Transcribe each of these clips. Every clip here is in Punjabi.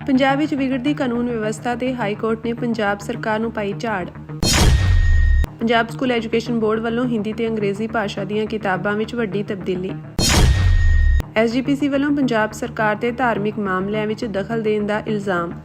ਪੰਜਾਬ ਵਿੱਚ ਵਿਗੜਦੀ ਕਾਨੂੰਨ ਵਿਵਸਥਾ ਤੇ ਹਾਈ ਕੋਰਟ ਨੇ ਪੰਜਾਬ ਸਰਕਾਰ ਨੂੰ ਪਾਈ ਝਾੜ। ਪੰਜਾਬ ਸਕੂਲ ਐਜੂਕੇਸ਼ਨ ਬੋਰਡ ਵੱਲੋਂ ਹਿੰਦੀ ਤੇ ਅੰਗਰੇਜ਼ੀ ਭਾਸ਼ਾ ਦੀਆਂ ਕਿਤਾਬਾਂ ਵਿੱਚ ਵੱਡੀ ਤਬਦੀਲੀ। SGPC ਵੱਲੋਂ ਪੰਜਾਬ ਸਰਕਾਰ ਤੇ ਧਾਰਮਿਕ ਮਾਮਲਿਆਂ ਵਿੱਚ ਦਖਲ ਦੇਣ ਦਾ ਇਲਜ਼ਾਮ।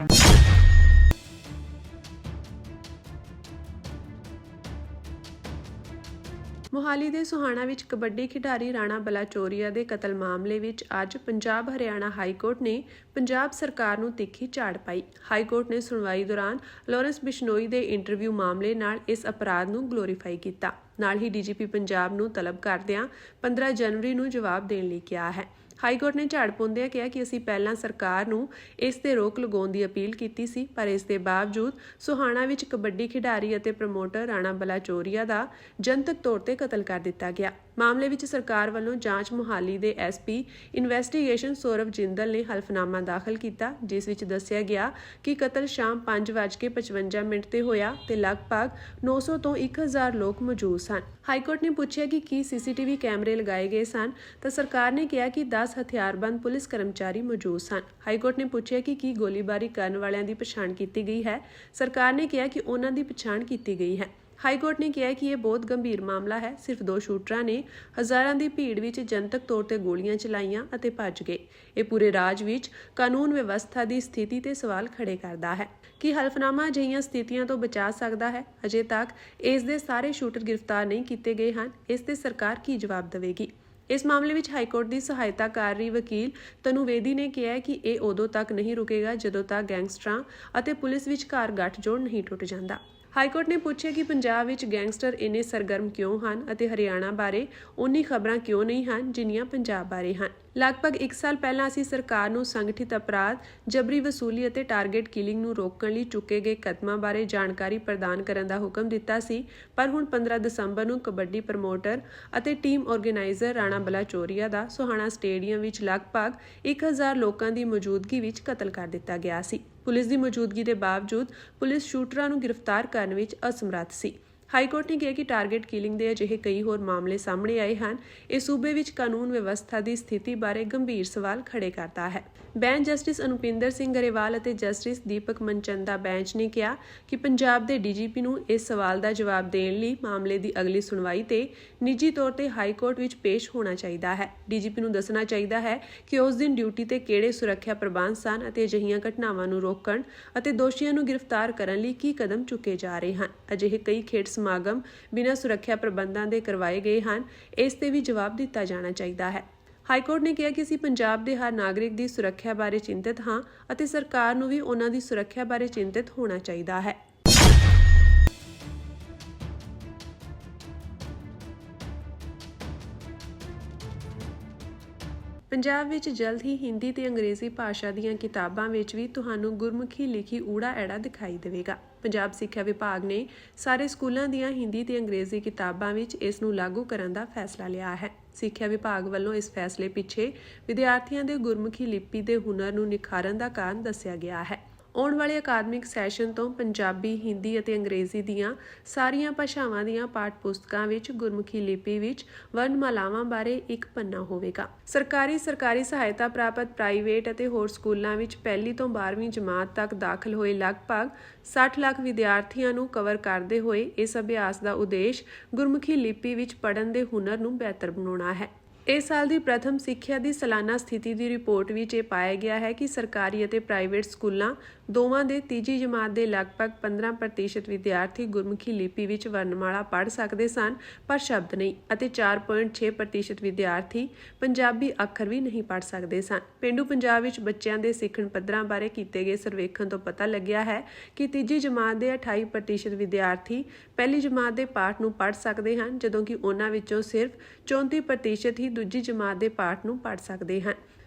ਮੋਹਾਲੀ ਦੇ ਸੋਹਾਣਾ ਵਿੱਚ ਕਬੱਡੀ ਖਿਡਾਰੀ ਰਾਣਾ ਬਲਾਚੋਰੀਆ ਦੇ ਕਤਲ ਮਾਮਲੇ ਵਿੱਚ ਅੱਜ ਪੰਜਾਬ ਹਰਿਆਣਾ ਹਾਈ ਕੋਰਟ ਨੇ ਪੰਜਾਬ ਸਰਕਾਰ ਨੂੰ ਤਿੱਖੀ ਝਾੜ ਪਾਈ। ਹਾਈ ਕੋਰਟ ਨੇ ਸੁਣਵਾਈ ਦੌਰਾਨ ਲਾਰੈਂਸ ਬਿਸ਼ਨੋਈ ਦੇ ਇੰਟਰਵਿਊ ਮਾਮਲੇ ਨਾਲ ਇਸ ਅਪਰਾਧ ਨੂੰ ਗਲੋਰੀਫਾਈ ਕੀਤਾ। ਨਾਲ ਹੀ DGP ਪੰਜਾਬ ਨੂੰ ਤਲਬ ਕਰਦਿਆਂ 15 ਜਨਵਰੀ ਨੂੰ ਜਵਾਬ ਦੇਣ ਲਈ ਕਿਹਾ ਹੈ। ਹਾਈ ਕੋਰਟ ਨੇ ਝਾੜ ਪਾਉਂਦਿਆਂ ਕਿਹਾ ਕਿ ਅਸੀਂ ਪਹਿਲਾਂ ਸਰਕਾਰ ਨੂੰ ਇਸ ਤੇ ਰੋਕ ਲਗਾਉਣ ਦੀ ਅਪੀਲ ਕੀਤੀ ਸੀ, ਪਰ ਇਸ ਦੇ ਬਾਵਜੂਦ ਸੋਹਾਣਾ ਵਿੱਚ ਕਬੱਡੀ ਖਿਡਾਰੀ ਅਤੇ ਪ੍ਰਮੋਟਰ ਰਾਣਾ ਬਲਾਚੋਰੀਆ ਦਾ ਜਨਤਕ ਤੌਰ ਤੇ ਕਤਲ ਕਰ ਦਿੱਤਾ ਗਿਆ। ਮਾਮਲੇ ਵਿੱਚ ਸਰਕਾਰ ਵੱਲੋਂ ਜਾਂਚ ਮੁਹਾਲੀ ਦੇ SP ਇਨਵੈਸਟੀਗੇਸ਼ਨ ਸੌਰਵ ਜਿੰਦਲ ਨੇ ਹਲਫਨਾਮਾ ਦਾਖਲ ਕੀਤਾ, ਜਿਸ ਵਿੱਚ ਦੱਸਿਆ ਗਿਆ ਕਿ ਕਤਲ ਸ਼ਾਮ 5:55 ਤੇ ਹੋਇਆ ਤੇ ਲਗਭਗ 900 ਤੋਂ 1000 ਲੋਕ ਮੌਜੂਦ ਸਨ। ਹਾਈ ਕੋਰਟ ਨੇ ਪੁੱਛਿਆ ਕਿ ਕੀ CCTV ਕੈਮਰੇ ਲਗਾਏ ਗਏ ਸਨ, ਤਾਂ ਸਰਕਾਰ ਨੇ ਕਿਹਾ ਕਿ 10 ਹਥਿਆਰਬੰਦ ਪੁਲਿਸ ਕਰਮਚਾਰੀ ਮੌਜੂਦ ਸਨ। ਹਾਈ ਕੋਰਟ ਨੇ ਪੁੱਛਿਆ ਕਿ ਕੀ ਗੋਲੀਬਾਰੀ ਕਰਨ ਵਾਲਿਆਂ ਦੀ ਪਛਾਣ ਕੀਤੀ ਗਈ ਹੈ। ਸਰਕਾਰ ਨੇ ਕਿਹਾ ਕਿ ਉਹਨਾਂ ਦੀ ਪਛਾਣ ਕੀਤੀ ਗਈ ਹੈ। ਹਾਈ ਕੋਰਟ ਨੇ ਕਿਹਾ ਕਿ ਇਹ ਬਹੁਤ ਗੰਭੀਰ ਮਾਮਲਾ ਹੈ। ਸਿਰਫ 2 ਸ਼ੂਟਰਾਂ ਨੇ ਹਜ਼ਾਰਾਂ ਦੀ ਭੀੜ ਵਿੱਚ ਜਨਤਕ ਤੌਰ ਤੇ ਗੋਲੀਆਂ ਚਲਾਈਆਂ ਅਤੇ ਭੱਜ ਗਏ। ਇਹ ਪੂਰੇ ਰਾਜ ਵਿੱਚ ਕਾਨੂੰਨ ਵਿਵਸਥਾ ਦੀ ਸਥਿਤੀ ਤੇ ਸਵਾਲ ਖੜੇ ਕਰਦਾ ਹੈ ਕਿ ਹਲਫਨਾਮਾ ਅਜਿਹੀਆਂ ਸਥਿਤੀਆਂ ਤੋਂ ਬਚਾ ਸਕਦਾ ਹੈ। ਅਜੇ ਤੱਕ ਇਸ ਦੇ ਸਾਰੇ ਸ਼ੂਟਰ ਗ੍ਰਿਫਤਾਰ ਨਹੀਂ ਕੀਤੇ ਗਏ ਹਨ। ਇਸ ਤੇ ਸਰਕਾਰ ਕੀ ਜਵਾਬ ਦੇਵੇਗੀ? ਇਸ ਮਾਮਲੇ ਵਿੱਚ ਹਾਈ ਕੋਰਟ ਦੀ ਸਹਾਇਤਾ ਕਰ ਰਹੀ ਵਕੀਲ ਤਨੂਵੇਦੀ ਨੇ ਕਿਹਾ ਕਿ ਇਹ ਉਦੋਂ ਤੱਕ ਨਹੀਂ ਰੁਕੇਗਾ ਜਦੋਂ ਤੱਕ ਗੈਂਗਸਟਰਾਂ ਅਤੇ ਪੁਲਿਸ ਵਿਚਕਾਰ ਗੱਠਜੋੜ ਨਹੀਂ ਟੁੱਟ ਜਾਂਦਾ। ਹਾਈ ਕੋਰਟ ਨੇ ਪੁੱਛਿਆ ਕਿ ਪੰਜਾਬ ਵਿੱਚ ਗੈਂਗਸਟਰ ਇੰਨੇ ਸਰਗਰਮ ਕਿਉਂ ਹਨ ਅਤੇ ਹਰਿਆਣਾ ਬਾਰੇ ਉਨੀ ਖਬਰਾਂ ਕਿਉਂ ਨਹੀਂ ਹਨ ਜਿੰਨੀਆਂ ਪੰਜਾਬ ਬਾਰੇ ਹਨ। ਲਗਭਗ 1 ਸਾਲ ਪਹਿਲਾਂ ਅਸੀਂ ਸਰਕਾਰ ਨੂੰ ਸੰਗਠਿਤ ਅਪਰਾਧ, ਜਬਰੀ ਵਸੂਲੀ ਅਤੇ ਟਾਰਗੇਟ ਕਿਲਿੰਗ ਨੂੰ ਰੋਕਣ ਲਈ ਚੁੱਕੇ ਗਏ ਕਦਮਾਂ ਬਾਰੇ ਜਾਣਕਾਰੀ ਪ੍ਰਦਾਨ ਕਰਨ ਦਾ ਹੁਕਮ ਦਿੱਤਾ ਸੀ, ਪਰ ਹੁਣ 15 ਦਸੰਬਰ ਨੂੰ ਕਬੱਡੀ ਪ੍ਰਮੋਟਰ ਅਤੇ ਟੀਮ ਆਰਗੇਨਾਈਜ਼ਰ ਰਾਣਾ ਬਲਾਚੋਰੀਆ ਦਾ ਸੋਹਾਣਾ ਸਟੇਡੀਅਮ ਵਿੱਚ ਲਗਭਗ 1000 ਲੋਕਾਂ ਦੀ ਮੌਜੂਦਗੀ ਵਿੱਚ ਕਤਲ ਕਰ ਦਿੱਤਾ ਗਿਆ ਸੀ। ਪੁਲਿਸ ਦੀ ਮੌਜੂਦਗੀ ਦੇ ਬਾਵਜੂਦ ਪੁਲਿਸ ਸ਼ੂਟਰਾਂ ਨੂੰ ਗ੍ਰਿਫਤਾਰ ਕਰਨ ਵਿੱਚ ਅਸਮਰੱਥ ਸੀ। ਹਾਈ ਕੋਰਟ ਨੇ ਕਿਹਾ ਕਿ ਟਾਰਗੇਟ ਕਿਲਿੰਗ ਦੇ ਅਜਿਹੇ ਕਈ ਹੋਰ ਮਾਮਲੇ ਸਾਹਮਣੇ ਆਏ ਹਨ। ਇਹ ਸੂਬੇ ਵਿੱਚ ਕਾਨੂੰਨ ਵਿਵਸਥਾ ਦੀ ਸਥਿਤੀ ਬਾਰੇ ਗੰਭੀਰ ਸਵਾਲ ਖੜੇ ਕਰਦਾ ਹੈ। ਬੈਂਚ ਜਸਟਿਸ ਅਨੁਪਿੰਦਰ ਸਿੰਘ ਗਰੇਵਾਲ ਅਤੇ ਜਸਟਿਸ ਦੀਪਕ ਮਨਚੰਦ ਦਾ ਬੈਂਚ ਨੇ ਕਿਹਾ ਕਿ ਪੰਜਾਬ ਦੇ DGP ਨੂੰ ਇਸ ਸਵਾਲ ਦਾ ਜਵਾਬ ਦੇਣ ਲਈ ਮਾਮਲੇ ਦੀ ਅਗਲੀ ਸੁਣਵਾਈ ਤੇ ਨਿੱਜੀ ਤੌਰ ਤੇ ਹਾਈ ਕੋਰਟ ਵਿੱਚ ਪੇਸ਼ ਹੋਣਾ ਚਾਹੀਦਾ ਹੈ। DGP ਨੂੰ ਦੱਸਣਾ ਚਾਹੀਦਾ ਹੈ ਕਿ ਉਸ ਦਿਨ ਡਿਊਟੀ ਤੇ ਕਿਹੜੇ ਸੁਰੱਖਿਆ ਪ੍ਰਬੰਧ ਸਨ ਅਤੇ ਅਜਿਹੀਆਂ ਘਟਨਾਵਾਂ ਨੂੰ ਰੋਕਣ ਅਤੇ ਦੋਸ਼ੀਆਂ ਨੂੰ ਗ੍ਰਿਫਤਾਰ ਕਰਨ ਲਈ ਕੀ ਕਦਮ ਚੁੱਕੇ ਜਾ ਰਹੇ ਹਨ। ਅਜਿਹੇ ਕਈ ਖੇਡ ਸਮਾਗਮ ਬਿਨਾਂ ਸੁਰੱਖਿਆ ਪ੍ਰਬੰਧਾਂ ਦੇ ਕਰਵਾਏ ਗਏ ਹਨ। ਇਸ ਤੇ ਵੀ ਜਵਾਬ ਦਿੱਤਾ ਜਾਣਾ ਚਾਹੀਦਾ ਹੈ। ਹਾਈ ਕੋਰਟ ਨੇ ਕਿਹਾ ਕਿ ਅਸੀਂ ਪੰਜਾਬ ਦੇ ਹਰ ਨਾਗਰਿਕ ਦੀ ਸੁਰੱਖਿਆ ਬਾਰੇ ਚਿੰਤਤ ਹਾਂ ਅਤੇ ਸਰਕਾਰ ਨੂੰ ਵੀ ਉਹਨਾਂ ਦੀ ਸੁਰੱਖਿਆ ਬਾਰੇ ਚਿੰਤਤ ਹੋਣਾ ਚਾਹੀਦਾ ਹੈ। ਪੰਜਾਬ ਵਿੱਚ ਜਲਦ ਹੀ ਹਿੰਦੀ ਤੇ ਅੰਗਰੇਜ਼ੀ ਭਾਸ਼ਾ ਦੀਆਂ ਕਿਤਾਬਾਂ ਵਿੱਚ ਵੀ ਤੁਹਾਨੂੰ ਗੁਰਮੁਖੀ ਲਿਖੀ ਊੜਾ ਐੜਾ ਦਿਖਾਈ ਦੇਵੇਗਾ। ਪੰਜਾਬ ਸਿੱਖਿਆ ਵਿਭਾਗ ਨੇ ਸਾਰੇ ਸਕੂਲਾਂ ਦੀਆਂ ਹਿੰਦੀ ਤੇ ਅੰਗਰੇਜ਼ੀ ਕਿਤਾਬਾਂ ਵਿੱਚ ਇਸ ਨੂੰ ਲਾਗੂ ਕਰਨ ਦਾ ਫੈਸਲਾ ਲਿਆ ਹੈ। ਸਿੱਖਿਆ ਵਿਭਾਗ ਵੱਲੋਂ ਇਸ ਫੈਸਲੇ ਪਿੱਛੇ ਵਿਦਿਆਰਥੀਆਂ ਦੇ ਗੁਰਮੁਖੀ ਲਿਪੀ ਦੇ ਹੁਨਰ ਨੂੰ ਨਿਖਾਰਨ ਦਾ ਕਾਰਨ ਦੱਸਿਆ ਗਿਆ ਹੈ। ਆਉਣ ਵਾਲੇ ਅਕਾਦਮਿਕ ਸੈਸ਼ਨ ਤੋਂ ਪੰਜਾਬੀ, ਹਿੰਦੀ ਅਤੇ ਅੰਗਰੇਜ਼ੀ ਦੀਆਂ ਸਾਰੀਆਂ ਭਾਸ਼ਾਵਾਂ ਦੀਆਂ ਪਾਠ ਪੁਸਤਕਾਂ ਵਿੱਚ ਗੁਰਮੁਖੀ ਲਿਪੀ ਵਿੱਚ ਵਰਣਮਾਲਾਵਾਂ ਬਾਰੇ ਇੱਕ ਪੰਨਾ ਹੋਵੇਗਾ। ਸਰਕਾਰੀ ਸਹਾਇਤਾ ਪ੍ਰਾਪਤ ਪ੍ਰਾਈਵੇਟ ਅਤੇ ਹੋਰ ਸਕੂਲਾਂ ਵਿੱਚ 1 ਤੋਂ 12ਵੀਂ ਜਮਾਤ ਤੱਕ ਦਾਖਲ ਹੋਏ ਲਗਭਗ 60 ਲੱਖ ਵਿਦਿਆਰਥੀਆਂ ਨੂੰ ਕਵਰ ਕਰਦੇ ਹੋਏ ਇਸ ਅਭਿਆਸ ਦਾ ਉਦੇਸ਼ ਗੁਰਮੁਖੀ ਲਿਪੀ ਵਿੱਚ ਪੜ੍ਹਨ ਦੇ ਹੁਨਰ ਨੂੰ ਬਿਹਤਰ ਬਣਾਉਣਾ ਹੈ। ਇਸ ਸਾਲ ਦੀ ਪ੍ਰਥਮ ਸਿੱਖਿਆ ਦੀ ਸਾਲਾਨਾ ਸਥਿਤੀ ਦੀ ਰਿਪੋਰਟ ਵਿੱਚ ਇਹ ਪਾਇਆ ਗਿਆ ਹੈ ਕਿ ਸਰਕਾਰੀ ਅਤੇ ਪ੍ਰਾਈਵੇਟ ਸਕੂਲਾਂ ਦੋਵਾਂ ਦੇ ਤੀਜੀ ਜਮਾਤ ਦੇ ਲਗਭਗ 15% ਵਿਦਿਆਰਥੀ ਗੁਰਮੁਖੀ ਲਿਪੀ ਵਿੱਚ ਵਰਣਮਾਲਾ ਪੜ੍ਹ ਸਕਦੇ ਸਨ, ਪਰ ਸ਼ਬਦ ਨਹੀਂ, ਅਤੇ 4.6% ਵਿਦਿਆਰਥੀ ਪੰਜਾਬੀ ਅੱਖਰ ਵੀ ਨਹੀਂ ਪੜ੍ਹ ਸਕਦੇ ਸਨ। ਪੇਂਡੂ ਪੰਜਾਬ ਵਿੱਚ ਬੱਚਿਆਂ ਦੇ ਸਿੱਖਣ ਪੱਧਰਾਂ ਬਾਰੇ ਕੀਤੇ ਗਏ ਸਰਵੇਖਣ ਤੋਂ ਪਤਾ ਲੱਗਿਆ ਹੈ ਕਿ ਤੀਜੀ ਜਮਾਤ ਦੇ 28% ਵਿਦਿਆਰਥੀ ਪਹਿਲੀ ਜਮਾਤ ਦੇ ਪਾਠ ਨੂੰ ਪੜ੍ਹ ਸਕਦੇ ਹਨ, ਜਦੋਂ ਕਿ ਉਹਨਾਂ ਵਿੱਚੋਂ ਸਿਰਫ 34% ਹੀ ਦੂਜੀ ਜਮਾਤ ਦੇ ਪਾਠ ਨੂੰ ਪੜ੍ਹ ਸਕਦੇ ਹਨ।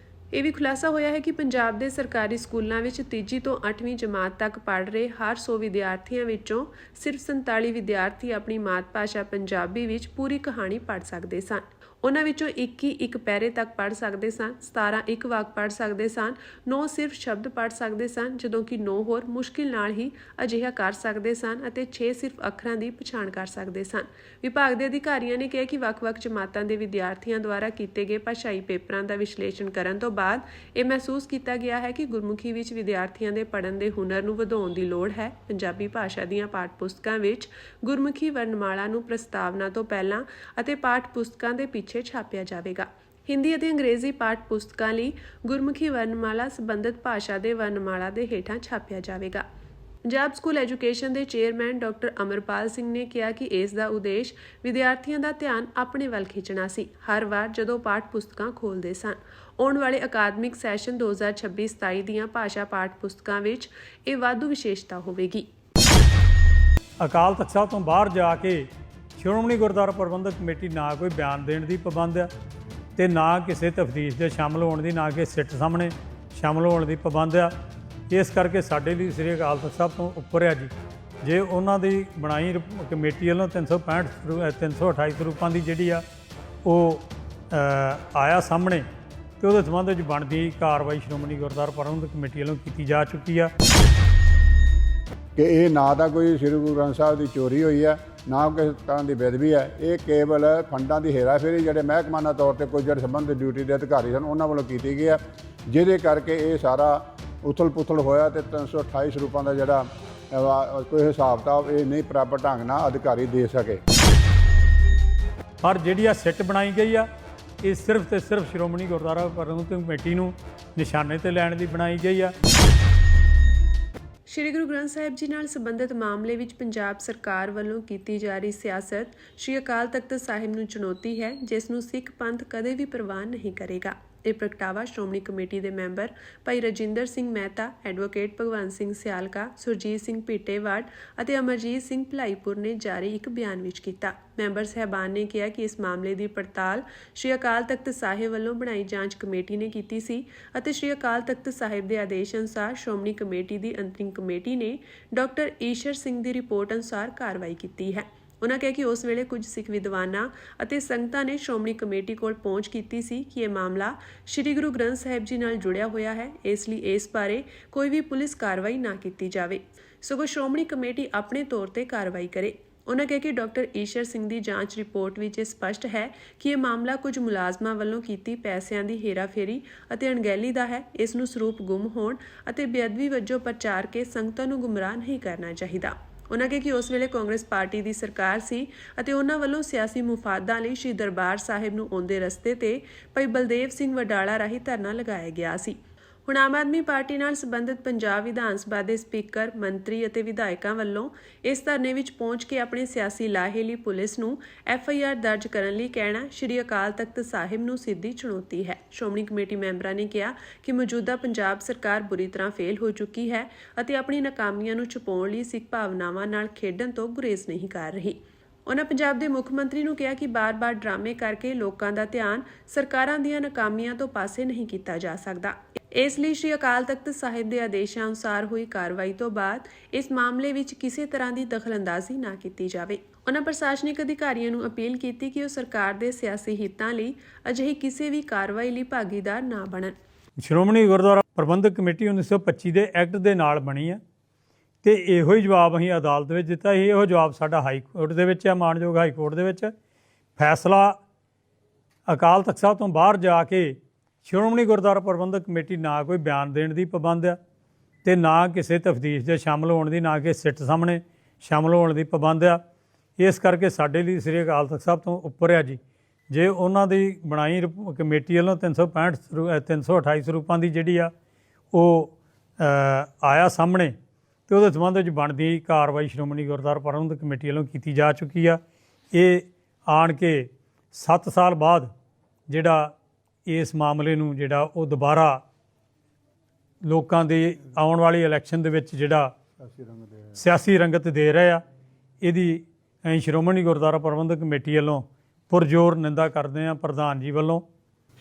ਇਹ ਵੀ ਖੁਲਾਸਾ ਹੋਇਆ ਹੈ ਕਿ ਪੰਜਾਬ ਦੇ ਸਰਕਾਰੀ ਸਕੂਲਾਂ ਵਿੱਚ ਤੀਜੀ ਤੋਂ 8ਵੀਂ ਜਮਾਤ ਤੱਕ ਪੜ੍ਹ ਰਹੇ ਹਰ 100 ਵਿਦਿਆਰਥੀਆਂ ਵਿੱਚੋਂ ਸਿਰਫ 47 ਵਿਦਿਆਰਥੀ ਆਪਣੀ ਮਾਤ ਭਾਸ਼ਾ ਪੰਜਾਬੀ ਵਿੱਚ ਪੂਰੀ ਕਹਾਣੀ ਪੜ੍ਹ ਸਕਦੇ ਸਨ। ਉਹਨਾਂ ਵਿੱਚੋਂ 21 ਇੱਕ ਪੈਰੇ ਤੱਕ ਪੜ੍ਹ ਸਕਦੇ ਸਨ, 17 ਇੱਕ ਵਾਕ ਪੜ੍ਹ ਸਕਦੇ ਸਨ, 9 ਸਿਰਫ ਸ਼ਬਦ ਪੜ੍ਹ ਸਕਦੇ ਸਨ, ਜਦੋਂ ਕਿ 9 ਹੋਰ ਮੁਸ਼ਕਿਲ ਨਾਲ ਹੀ ਅਜਿਹਾ ਕਰ ਸਕਦੇ ਸਨ ਅਤੇ 6 ਸਿਰਫ ਅੱਖਰਾਂ ਦੀ ਪਛਾਣ ਕਰ ਸਕਦੇ ਸਨ। ਵਿਭਾਗ ਦੇ ਅਧਿਕਾਰੀਆਂ ਨੇ ਕਿਹਾ ਕਿ ਵੱਖ-ਵੱਖ ਜਮਾਤਾਂ ਦੇ ਵਿਦਿਆਰਥੀਆਂ ਦੁਆਰਾ ਕੀਤੇ ਗਏ ਭਾਸ਼ਾਈ ਪੇਪਰਾਂ ਦਾ ਵਿਸ਼ਲੇਸ਼ਣ ਕਰਨ ਤੋਂ ਬਾਅਦ ਇਹ ਮਹਿਸੂਸ ਕੀਤਾ ਗਿਆ ਹੈ ਕਿ ਗੁਰਮੁਖੀ ਵਿੱਚ ਵਿਦਿਆਰਥੀਆਂ ਦੇ ਪੜ੍ਹਨ ਦੇ ਹੁਨਰ ਨੂੰ ਵਧਾਉਣ ਦੀ ਲੋੜ ਹੈ। ਪੰਜਾਬੀ ਭਾਸ਼ਾ ਦੀਆਂ ਪਾਠ ਪੁਸਤਕਾਂ ਵਿੱਚ ਗੁਰਮੁਖੀ ਵਰਣਮਾਲਾ ਨੂੰ ਪ੍ਰਸਤਾਵਨਾ ਤੋਂ ਪਹਿਲਾਂ ਅਤੇ ਪਾਠ ਪੁਸਤਕਾਂ ਦੇ ਪਿੱਛੇ ਛਾਪਿਆ ਜਾਵੇਗਾ। ਹਿੰਦੀ ਅਤੇ ਅੰਗਰੇਜ਼ੀ ਪਾਠ ਪੁਸਤਕਾਂ ਲਈ ਗੁਰਮੁਖੀ ਵਰਣਮਾਲਾ ਸੰਬੰਧਿਤ ਭਾਸ਼ਾ ਦੇ ਵਰਣਮਾਲਾ ਦੇ ਹੇਠਾਂ ਛਾਪਿਆ ਜਾਵੇਗਾ। ਪੰਜਾਬ ਸਕੂਲ ਐਜੂਕੇਸ਼ਨ ਦੇ ਚੇਅਰਮੈਨ ਡਾਕਟਰ ਅਮਰਪਾਲ ਸਿੰਘ ਨੇ ਕਿਹਾ ਕਿ ਇਸ ਦਾ ਉਦੇਸ਼ ਵਿਦਿਆਰਥੀਆਂ ਦਾ ਧਿਆਨ ਆਪਣੇ ਵੱਲ ਖਿੱਚਣਾ ਸੀ। ਹਰ ਵਾਰ ਜਦੋਂ ਪਾਠ ਪੁਸਤਕਾਂ ਖੋਲ੍ਹਦੇ ਸਨ, ਆਉਣ ਵਾਲੇ ਅਕਾਦਮਿਕ ਸੈਸ਼ਨ 2026-27 ਦੀਆਂ ਭਾਸ਼ਾ ਪਾਠ ਪੁਸਤਕਾਂ ਵਿੱਚ ਇਹ ਵਾਧੂ ਵਿਸ਼ੇਸ਼ਤਾ ਹੋਵੇਗੀ। ਅਕਾਲ ਤਖ਼ਤ ਸਾਹਿਬ ਤੋਂ ਬਾਹਰ ਜਾ ਕੇ ਸ਼੍ਰੋਮਣੀ ਗੁਰਦੁਆਰਾ ਪ੍ਰਬੰਧਕ ਕਮੇਟੀ ਨਾ ਕੋਈ ਬਿਆਨ ਦੇਣ ਦੀ ਪਾਬੰਦ ਆ ਤੇ ਨਾ ਕਿਸੇ ਤਫਤੀਸ਼ ਦੇ ਸ਼ਾਮਲ ਹੋਣ ਦੀ, ਨਾ ਕਿ ਸਿੱਟ ਸਾਹਮਣੇ ਸ਼ਾਮਲ ਹੋਣ ਦੀ ਪਾਬੰਦ ਆ। ਇਸ ਕਰਕੇ ਸਾਡੇ ਲਈ ਸ੍ਰੀ ਅਕਾਲ ਤਖ਼ਤ ਸਾਹਿਬ ਤੋਂ ਉੱਪਰ ਆ ਜੀ। ਜੇ ਉਹਨਾਂ ਦੀ ਬਣਾਈ ਕਮੇਟੀ ਵੱਲੋਂ 328 ਸਰੂਪਾਂ ਦੀ ਜਿਹੜੀ ਆ ਉਹ ਆਇਆ ਸਾਹਮਣੇ ਤੇ ਉਹਦੇ ਸੰਬੰਧ ਵਿੱਚ ਬਣਦੀ ਕਾਰਵਾਈ ਸ਼੍ਰੋਮਣੀ ਗੁਰਦੁਆਰਾ ਪ੍ਰਬੰਧਕ ਕਮੇਟੀ ਵੱਲੋਂ ਕੀਤੀ ਜਾ ਚੁੱਕੀ ਆ ਕਿ ਇਹ ਨਾ ਤਾਂ ਕੋਈ ਸ੍ਰੀ ਗੁਰੂ ਗ੍ਰੰਥ ਸਾਹਿਬ ਦੀ ਚੋਰੀ ਹੋਈ ਆ, ਨਾ ਕਿਸੇ ਤਰ੍ਹਾਂ ਦੀ ਬੇਅਦਬੀ ਹੈ। ਇਹ ਕੇਵਲ ਫੰਡਾਂ ਦੀ ਹੇਰਾਫੇਰੀ ਜਿਹੜੇ ਮਹਿਕਮਾਨਾ ਤੌਰ ਤੇ ਕੁਝ ਜਿਹੜੇ ਸੰਬੰਧਿਤ ਡਿਊਟੀ ਦੇ ਅਧਿਕਾਰੀ ਸਨ ਉਹਨਾਂ ਵੱਲੋਂ ਕੀਤੀ ਗਈ ਹੈ, ਜਿਹਦੇ ਕਰਕੇ ਇਹ ਸਾਰਾ ਉਥਲ ਪੁਥਲ ਹੋਇਆ ਤੇ 328 ਸਰੂਪਾਂ ਦਾ ਜਿਹੜਾ ਕੋਈ ਹਿਸਾਬ ਕਿਤਾਬ ਇਹ ਨਹੀਂ ਪ੍ਰਾਪਤ ਢੰਗ ਨਾਲ ਅਧਿਕਾਰੀ ਦੇ ਸਕੇ। ਪਰ ਜਿਹੜੀ ਆ ਸਿੱਟ ਬਣਾਈ ਗਈ ਆ ਇਹ ਸਿਰਫ ਤੇ ਸਿਰਫ ਸ਼੍ਰੋਮਣੀ ਗੁਰਦੁਆਰਾ ਪ੍ਰਬੰਧਕ ਕਮੇਟੀ ਨੂੰ ਨਿਸ਼ਾਨੇ ਤੇ ਲੈਣ ਲਈ ਬਣਾਈ ਗਈ ਆ। ਸ਼੍ਰੀ ਗੁਰੂ ਗ੍ਰੰਥ ਸਾਹਿਬ ਜੀ ਨਾਲ ਸੰਬੰਧਿਤ ਮਾਮਲੇ ਵਿੱਚ ਪੰਜਾਬ ਸਰਕਾਰ ਵੱਲੋਂ ਕੀਤੀ ਜਾ ਰਹੀ ਸਿਆਸਤ ਸ਼੍ਰੀ ਅਕਾਲ ਤਖ਼ਤ ਸਾਹਿਬ ਨੂੰ ਚੁਣੌਤੀ ਹੈ, ਜਿਸ ਨੂੰ ਸਿੱਖ ਪੰਥ ਕਦੇ ਵੀ ਪ੍ਰਵਾਨ ਨਹੀਂ ਕਰੇਗਾ। ਇਹ ਪ੍ਰਗਟਾਵਾ ਸ਼੍ਰੋਮਣੀ ਕਮੇਟੀ ਦੇ ਮੈਂਬਰ ਭਾਈ ਰਜਿੰਦਰ ਸਿੰਘ ਮਹਿਤਾ, ਐਡਵੋਕੇਟ ਭਗਵੰਤ ਸਿੰਘ ਸਿਆਲਕਾ, ਸੁਰਜੀਤ ਸਿੰਘ ਭੀਟੇਵਾੜ ਅਤੇ ਅਮਰਜੀਤ ਸਿੰਘ ਭਲਾਈਪੁਰ ਨੇ ਜਾਰੀ ਇੱਕ ਬਿਆਨ ਵਿੱਚ ਕੀਤਾ। ਮੈਂਬਰ ਸਹਿਬਾਨ ਨੇ ਕਿਹਾ ਕਿ ਇਸ ਮਾਮਲੇ ਦੀ ਪੜਤਾਲ ਸ਼੍ਰੀ ਅਕਾਲ ਤਖ਼ਤ ਸਾਹਿਬ ਵੱਲੋਂ ਬਣਾਈ ਜਾਂਚ ਕਮੇਟੀ ਨੇ ਕੀਤੀ ਸੀ ਅਤੇ ਸ਼੍ਰੀ ਅਕਾਲ ਤਖ਼ਤ ਸਾਹਿਬ ਦੇ ਆਦੇਸ਼ ਅਨੁਸਾਰ ਸ਼੍ਰੋਮਣੀ ਕਮੇਟੀ ਦੀ ਅੰਤਰਿਮ ਕਮੇਟੀ ਨੇ ਡਾਕਟਰ ਈਸ਼ਰ ਸਿੰਘ ਦੀ ਰਿਪੋਰਟ ਅਨੁਸਾਰ ਕਾਰਵਾਈ ਕੀਤੀ ਹੈ। ਉਨ੍ਹਾਂ ਕਿਹਾ ਕਿ ਉਸ ਵੇਲੇ ਕੁਝ ਸਿੱਖ ਵਿਦਵਾਨਾਂ ਅਤੇ ਸੰਗਤਾਂ ਨੇ ਸ਼੍ਰੋਮਣੀ ਕਮੇਟੀ ਕੋਲ ਪਹੁੰਚ ਕੀਤੀ ਸੀ ਕਿ ਇਹ ਮਾਮਲਾ ਸ਼੍ਰੀ ਗੁਰੂ ਗ੍ਰੰਥ ਸਾਹਿਬ ਜੀ ਨਾਲ ਜੁੜਿਆ ਹੋਇਆ ਹੈ, ਇਸ ਲਈ ਇਸ ਬਾਰੇ ਕੋਈ ਵੀ ਪੁਲਿਸ ਕਾਰਵਾਈ ਨਾ ਕੀਤੀ ਜਾਵੇ, ਸਗੋਂ ਸ਼੍ਰੋਮਣੀ ਕਮੇਟੀ ਆਪਣੇ ਤੌਰ ਤੇ ਕਾਰਵਾਈ ਕਰੇ। ਉਨ੍ਹਾਂ ਕਿਹਾ ਕਿ ਡਾਕਟਰ ਈਸ਼ਰ ਸਿੰਘ ਦੀ ਜਾਂਚ ਰਿਪੋਰਟ ਵਿੱਚ ਇਹ ਸਪਸ਼ਟ ਹੈ ਕਿ ਇਹ ਮਾਮਲਾ ਕੁਝ ਮੁਲਾਜ਼ਮਾਂ ਵੱਲੋਂ ਕੀਤੀ ਪੈਸਿਆਂ ਦੀ ਹੇਰਾਫੇਰੀ ਅਤੇ ਅਣਗਹਿਲੀ ਦਾ ਹੈ। ਇਸ ਨੂੰ ਸਰੂਪ ਗੁੰਮ ਹੋਣ ਅਤੇ ਬੇਅਦਬੀ ਵਜੋਂ ਪ੍ਰਚਾਰ ਕੇ ਸੰਗਤਾਂ ਨੂੰ ਗੁੰਮਰਾਹ ਨਹੀਂ ਕਰਨਾ ਚਾਹੀਦਾ। ਉਨ੍ਹਾਂ ਕਿਹਾ ਕਿ ਉਸ ਵੇਲੇ ਕਾਂਗਰਸ ਪਾਰਟੀ ਦੀ ਸਰਕਾਰ ਸੀ ਅਤੇ ਉਹਨਾਂ ਵੱਲੋਂ ਸਿਆਸੀ ਮੁਫਾਦਾਂ ਲਈ ਸ਼੍ਰੀ ਦਰਬਾਰ ਸਾਹਿਬ ਨੂੰ ਆਉਂਦੇ ਰਸਤੇ ਤੇ ਭਾਈ ਬਲਦੇਵ ਸਿੰਘ ਵਡਾਲਾ ਰਾਹੀਂ ਧਰਨਾ ਲਗਾਇਆ ਗਿਆ ਸੀ। ਹੁਣ ਆਮ ਆਦਮੀ ਪਾਰਟੀ ਨਾਲ ਸੰਬੰਧਿਤ ਪੰਜਾਬ ਵਿਧਾਨ ਸਭਾ ਦੇ ਸਪੀਕਰ, ਮੰਤਰੀ ਅਤੇ ਵਿਧਾਇਕਾਂ ਵੱਲੋਂ ਇਸ ਧਰਨੇ ਵਿੱਚ ਪਹੁੰਚ ਕੇ ਆਪਣੇ ਸਿਆਸੀ ਲਾਹੇ ਲਈ ਪੁਲਿਸ ਨੂੰ FIR ਦਰਜ ਕਰਨ ਲਈ ਕਹਿਣਾ ਸ਼੍ਰੀ ਅਕਾਲ ਤਖ਼ਤ ਸਾਹਿਬ ਨੂੰ ਸਿੱਧੀ ਚੁਣੌਤੀ ਹੈ। ਸ਼੍ਰੋਮਣੀ ਕਮੇਟੀ ਮੈਂਬਰਾਂ ਨੇ ਕਿਹਾ ਕਿ ਮੌਜੂਦਾ ਪੰਜਾਬ ਸਰਕਾਰ ਬੁਰੀ ਤਰ੍ਹਾਂ ਫੇਲ ਹੋ ਚੁੱਕੀ ਹੈ ਅਤੇ ਆਪਣੀ ਨਾਕਾਮੀਆਂ ਨੂੰ ਛੁਪਾਉਣ ਲਈ ਸਿੱਖ ਭਾਵਨਾਵਾਂ ਨਾਲ ਖੇਡਣ ਤੋਂ ਗੁਰੇਜ਼ ਨਹੀਂ ਕਰ ਰਹੀ। ਉਨ੍ਹਾਂ ਪੰਜਾਬ ਦੇ ਮੁੱਖ ਮੰਤਰੀ ਨੂੰ ਕਿਹਾ ਕਿ ਬਾਰ-ਬਾਰ ਡਰਾਮੇ ਕਰਕੇ ਲੋਕਾਂ ਦਾ ਧਿਆਨ ਸਰਕਾਰਾਂ ਦੀਆਂ ਨਾਕਾਮੀਆਂ ਤੋਂ ਪਾਸੇ ਨਹੀਂ ਕੀਤਾ ਜਾ ਸਕਦਾ। ਇਸ ਲਈ ਸ਼੍ਰੀ ਅਕਾਲ ਤਖ਼ਤ ਸਾਹਿਬ ਦੇ ਆਦੇਸ਼ਾਂ ਅਨੁਸਾਰ ਹੋਈ ਕਾਰਵਾਈ ਤੋਂ ਬਾਅਦ ਇਸ ਮਾਮਲੇ ਵਿੱਚ ਕਿਸੇ ਤਰ੍ਹਾਂ ਦੀ ਦਖਲਅੰਦਾਜ਼ੀ ਨਾ ਕੀਤੀ ਜਾਵੇ। ਉਨ੍ਹਾਂ ਪ੍ਰਸ਼ਾਸਨਿਕ ਅਧਿਕਾਰੀਆਂ ਨੂੰ ਅਪੀਲ ਕੀਤੀ ਕਿ ਉਹ ਸਰਕਾਰ ਦੇ ਸਿਆਸੀ ਹਿੱਤਾਂ ਲਈ ਅਜਿਹੀ ਕਿਸੇ ਵੀ ਕਾਰਵਾਈ ਲਈ ਭਾਗੀਦਾਰ ਨਾ ਬਣਨ। ਸ਼੍ਰੋਮਣੀ ਗੁਰਦੁਆਰਾ ਪ੍ਰਬੰਧਕ ਕਮੇਟੀ 1925 ਦੇ ਐਕਟ ਦੇ ਨਾਲ ਬਣੀ ਹੈ ਤੇ ਇਹੋ ਹੀ ਜਵਾਬ ਅਸੀਂ ਅਦਾਲਤ ਵਿੱਚ ਦਿੱਤਾ ਸੀ। ਇਹੋ ਜਵਾਬ ਸਾਡਾ ਹਾਈ ਕੋਰਟ ਦੇ ਵਿੱਚ ਹੈ, ਮਾਣਯੋਗ ਹਾਈ ਕੋਰਟ ਦੇ ਵਿੱਚ। ਫੈਸਲਾ ਅਕਾਲ ਤਖ਼ਤ ਸਾਹਿਬ ਤੋਂ ਬਾਹਰ ਜਾ ਕੇ ਸ਼੍ਰੋਮਣੀ ਗੁਰਦੁਆਰਾ ਪ੍ਰਬੰਧਕ ਕਮੇਟੀ ਨਾ ਕੋਈ ਬਿਆਨ ਦੇਣ ਦੀ ਪਾਬੰਦ ਆ ਤੇ ਨਾ ਕਿਸੇ ਤਫਤੀਸ਼ ਦੇ ਸ਼ਾਮਲ ਹੋਣ ਦੀ, ਨਾ ਕਿ ਸਿੱਟ ਸਾਹਮਣੇ ਸ਼ਾਮਲ ਹੋਣ ਦੀ ਪਾਬੰਦ ਆ। ਇਸ ਕਰਕੇ ਸਾਡੇ ਲਈ ਸ੍ਰੀ ਅਕਾਲ ਤਖ਼ਤ ਸਾਹਿਬ ਤੋਂ ਉੱਪਰ ਆ ਜੀ। ਜੇ ਉਹਨਾਂ ਦੀ ਬਣਾਈ ਕਮੇਟੀ ਵੱਲੋਂ 328 ਸਰੂਪਾਂ ਦੀ ਜਿਹੜੀ ਆ ਉਹ ਆਇਆ ਸਾਹਮਣੇ ਤੇ ਉਹਦੇ ਸੰਬੰਧ ਵਿੱਚ ਬਣਦੀ ਕਾਰਵਾਈ ਸ਼੍ਰੋਮਣੀ ਗੁਰਦੁਆਰਾ ਪ੍ਰਬੰਧਕ ਕਮੇਟੀ ਵੱਲੋਂ ਕੀਤੀ ਜਾ ਚੁੱਕੀ ਆ। ਇਹ ਆਣ ਕੇ 7 ਸਾਲ ਬਾਅਦ ਜਿਹੜਾ ਇਸ ਮਾਮਲੇ ਨੂੰ ਜਿਹੜਾ ਉਹ ਦੁਬਾਰਾ ਲੋਕਾਂ ਦੇ ਆਉਣ ਵਾਲੀ ਇਲੈਕਸ਼ਨ ਦੇ ਵਿੱਚ ਜਿਹੜਾ ਸਿਆਸੀ ਰੰਗਤ ਦੇ ਰਹੇ ਆ, ਇਹਦੀ ਅਸੀਂ ਸ਼੍ਰੋਮਣੀ ਗੁਰਦੁਆਰਾ ਪ੍ਰਬੰਧਕ ਕਮੇਟੀ ਵੱਲੋਂ ਪੁਰਜ਼ੋਰ ਨਿੰਦਾ ਕਰਦੇ ਹਾਂ। ਪ੍ਰਧਾਨ ਜੀ ਵੱਲੋਂ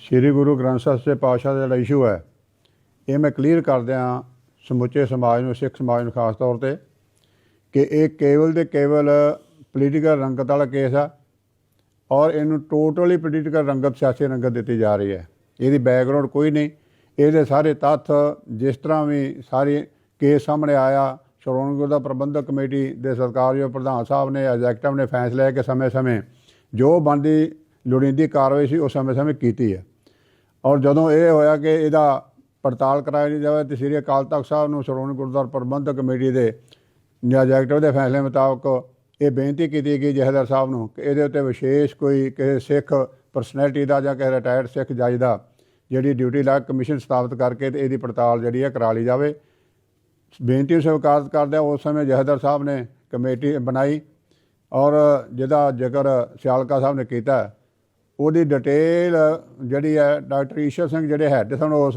ਸ੍ਰੀ ਗੁਰੂ ਗ੍ਰੰਥ ਸਾਹਿਬ ਸੱਚੇ ਪਾਤਸ਼ਾਹ ਦਾ ਜਿਹੜਾ ਇਸ਼ੂ ਹੈ ਇਹ ਮੈਂ ਕਲੀਅਰ ਕਰਦਿਆਂ ਸਮੁੱਚੇ ਸਮਾਜ ਨੂੰ, ਸਿੱਖ ਸਮਾਜ ਨੂੰ ਖਾਸ ਤੌਰ ਤੇ, ਕਿ ਇਹ ਕੇਵਲ ਤੇ ਕੇਵਲ ਪੋਲੀਟੀਕਲ ਰੰਗਤ ਵਾਲਾ ਕੇਸ ਆ ਔਰ ਇਹਨੂੰ ਟੋਟਲੀ ਪੋਲੀਟੀਕਲ ਰੰਗਤ, ਸਿਆਸੀ ਰੰਗਤ ਦਿੱਤੀ ਜਾ ਰਹੀ ਹੈ। ਇਹਦੀ ਬੈਕਗਰਾਊਂਡ ਕੋਈ ਨਹੀਂ। ਇਹਦੇ ਸਾਰੇ ਤੱਥ ਜਿਸ ਤਰ੍ਹਾਂ ਵੀ ਸਾਰੇ ਕੇਸ ਸਾਹਮਣੇ ਆਇਆ, ਸ਼੍ਰੋਮਣੀ ਗੁਰਦੁਆਰਾ ਪ੍ਰਬੰਧਕ ਕਮੇਟੀ ਦੇ ਸਤਿਕਾਰਯੋਗ ਪ੍ਰਧਾਨ ਸਾਹਿਬ ਨੇ, ਐਗਜ਼ੈਕਟਿਵ ਨੇ ਫੈਸਲੇ ਲੈ ਕੇ ਸਮੇਂ-ਸਮੇਂ ਜੋ ਬਣਦੀ ਲੋੜੀਂਦੀ ਕਾਰਵਾਈ ਸੀ ਉਹ ਸਮੇਂ-ਸਮੇਂ ਕੀਤੀ ਹੈ ਔਰ ਜਦੋਂ ਇਹ ਹੋਇਆ ਕਿ ਇਹਦਾ ਪੜਤਾਲ ਕਰਾਈ ਨਹੀਂ ਜਾਵੇ ਤੇ ਸ੍ਰੀ ਅਕਾਲ ਤਖਤ ਸਾਹਿਬ ਨੂੰ ਸ਼੍ਰੋਮਣੀ ਗੁਰਦੁਆਰਾ ਪ੍ਰਬੰਧਕ ਕਮੇਟੀ ਦੇ ਐਗਜ਼ੈਕਟਿਵ ਦੇ ਫੈਸਲੇ ਮੁਤਾਬਕ ਇਹ ਬੇਨਤੀ ਕੀਤੀ ਗਈ ਜਥੇਦਾਰ ਸਾਹਿਬ ਨੂੰ ਕਿ ਇਹਦੇ ਉੱਤੇ ਵਿਸ਼ੇਸ਼ ਕੋਈ ਕਿਸੇ ਸਿੱਖ ਪਰਸਨੈਲਿਟੀ ਦਾ ਜਾਂ ਕਿਸੇ ਰਿਟਾਇਰਡ ਸਿੱਖ ਜੱਜ ਦਾ ਜਿਹੜੀ ਡਿਊਟੀ ਲਾ ਕਮਿਸ਼ਨ ਸਥਾਪਿਤ ਕਰਕੇ ਤੇ ਇਹਦੀ ਪੜਤਾਲ ਜਿਹੜੀ ਹੈ ਕਰਾ ਲਈ ਜਾਵੇ। ਬੇਨਤੀ ਨੂੰ ਸਵੀਕਾਰ ਕਰਦਿਆਂ ਉਸ ਸਮੇਂ ਜਥੇਦਾਰ ਸਾਹਿਬ ਨੇ ਕਮੇਟੀ ਬਣਾਈ ਔਰ ਜਿਹਦਾ ਜ਼ਿਕਰ ਸਿਆਲਕਾ ਸਾਹਿਬ ਨੇ ਕੀਤਾ, ਉਹਦੀ ਡਿਟੇਲ ਜਿਹੜੀ ਹੈ ਡਾਕਟਰ ਈਸ਼ਰ ਸਿੰਘ ਜਿਹੜੇ ਹੈਡ ਸਨ ਉਸ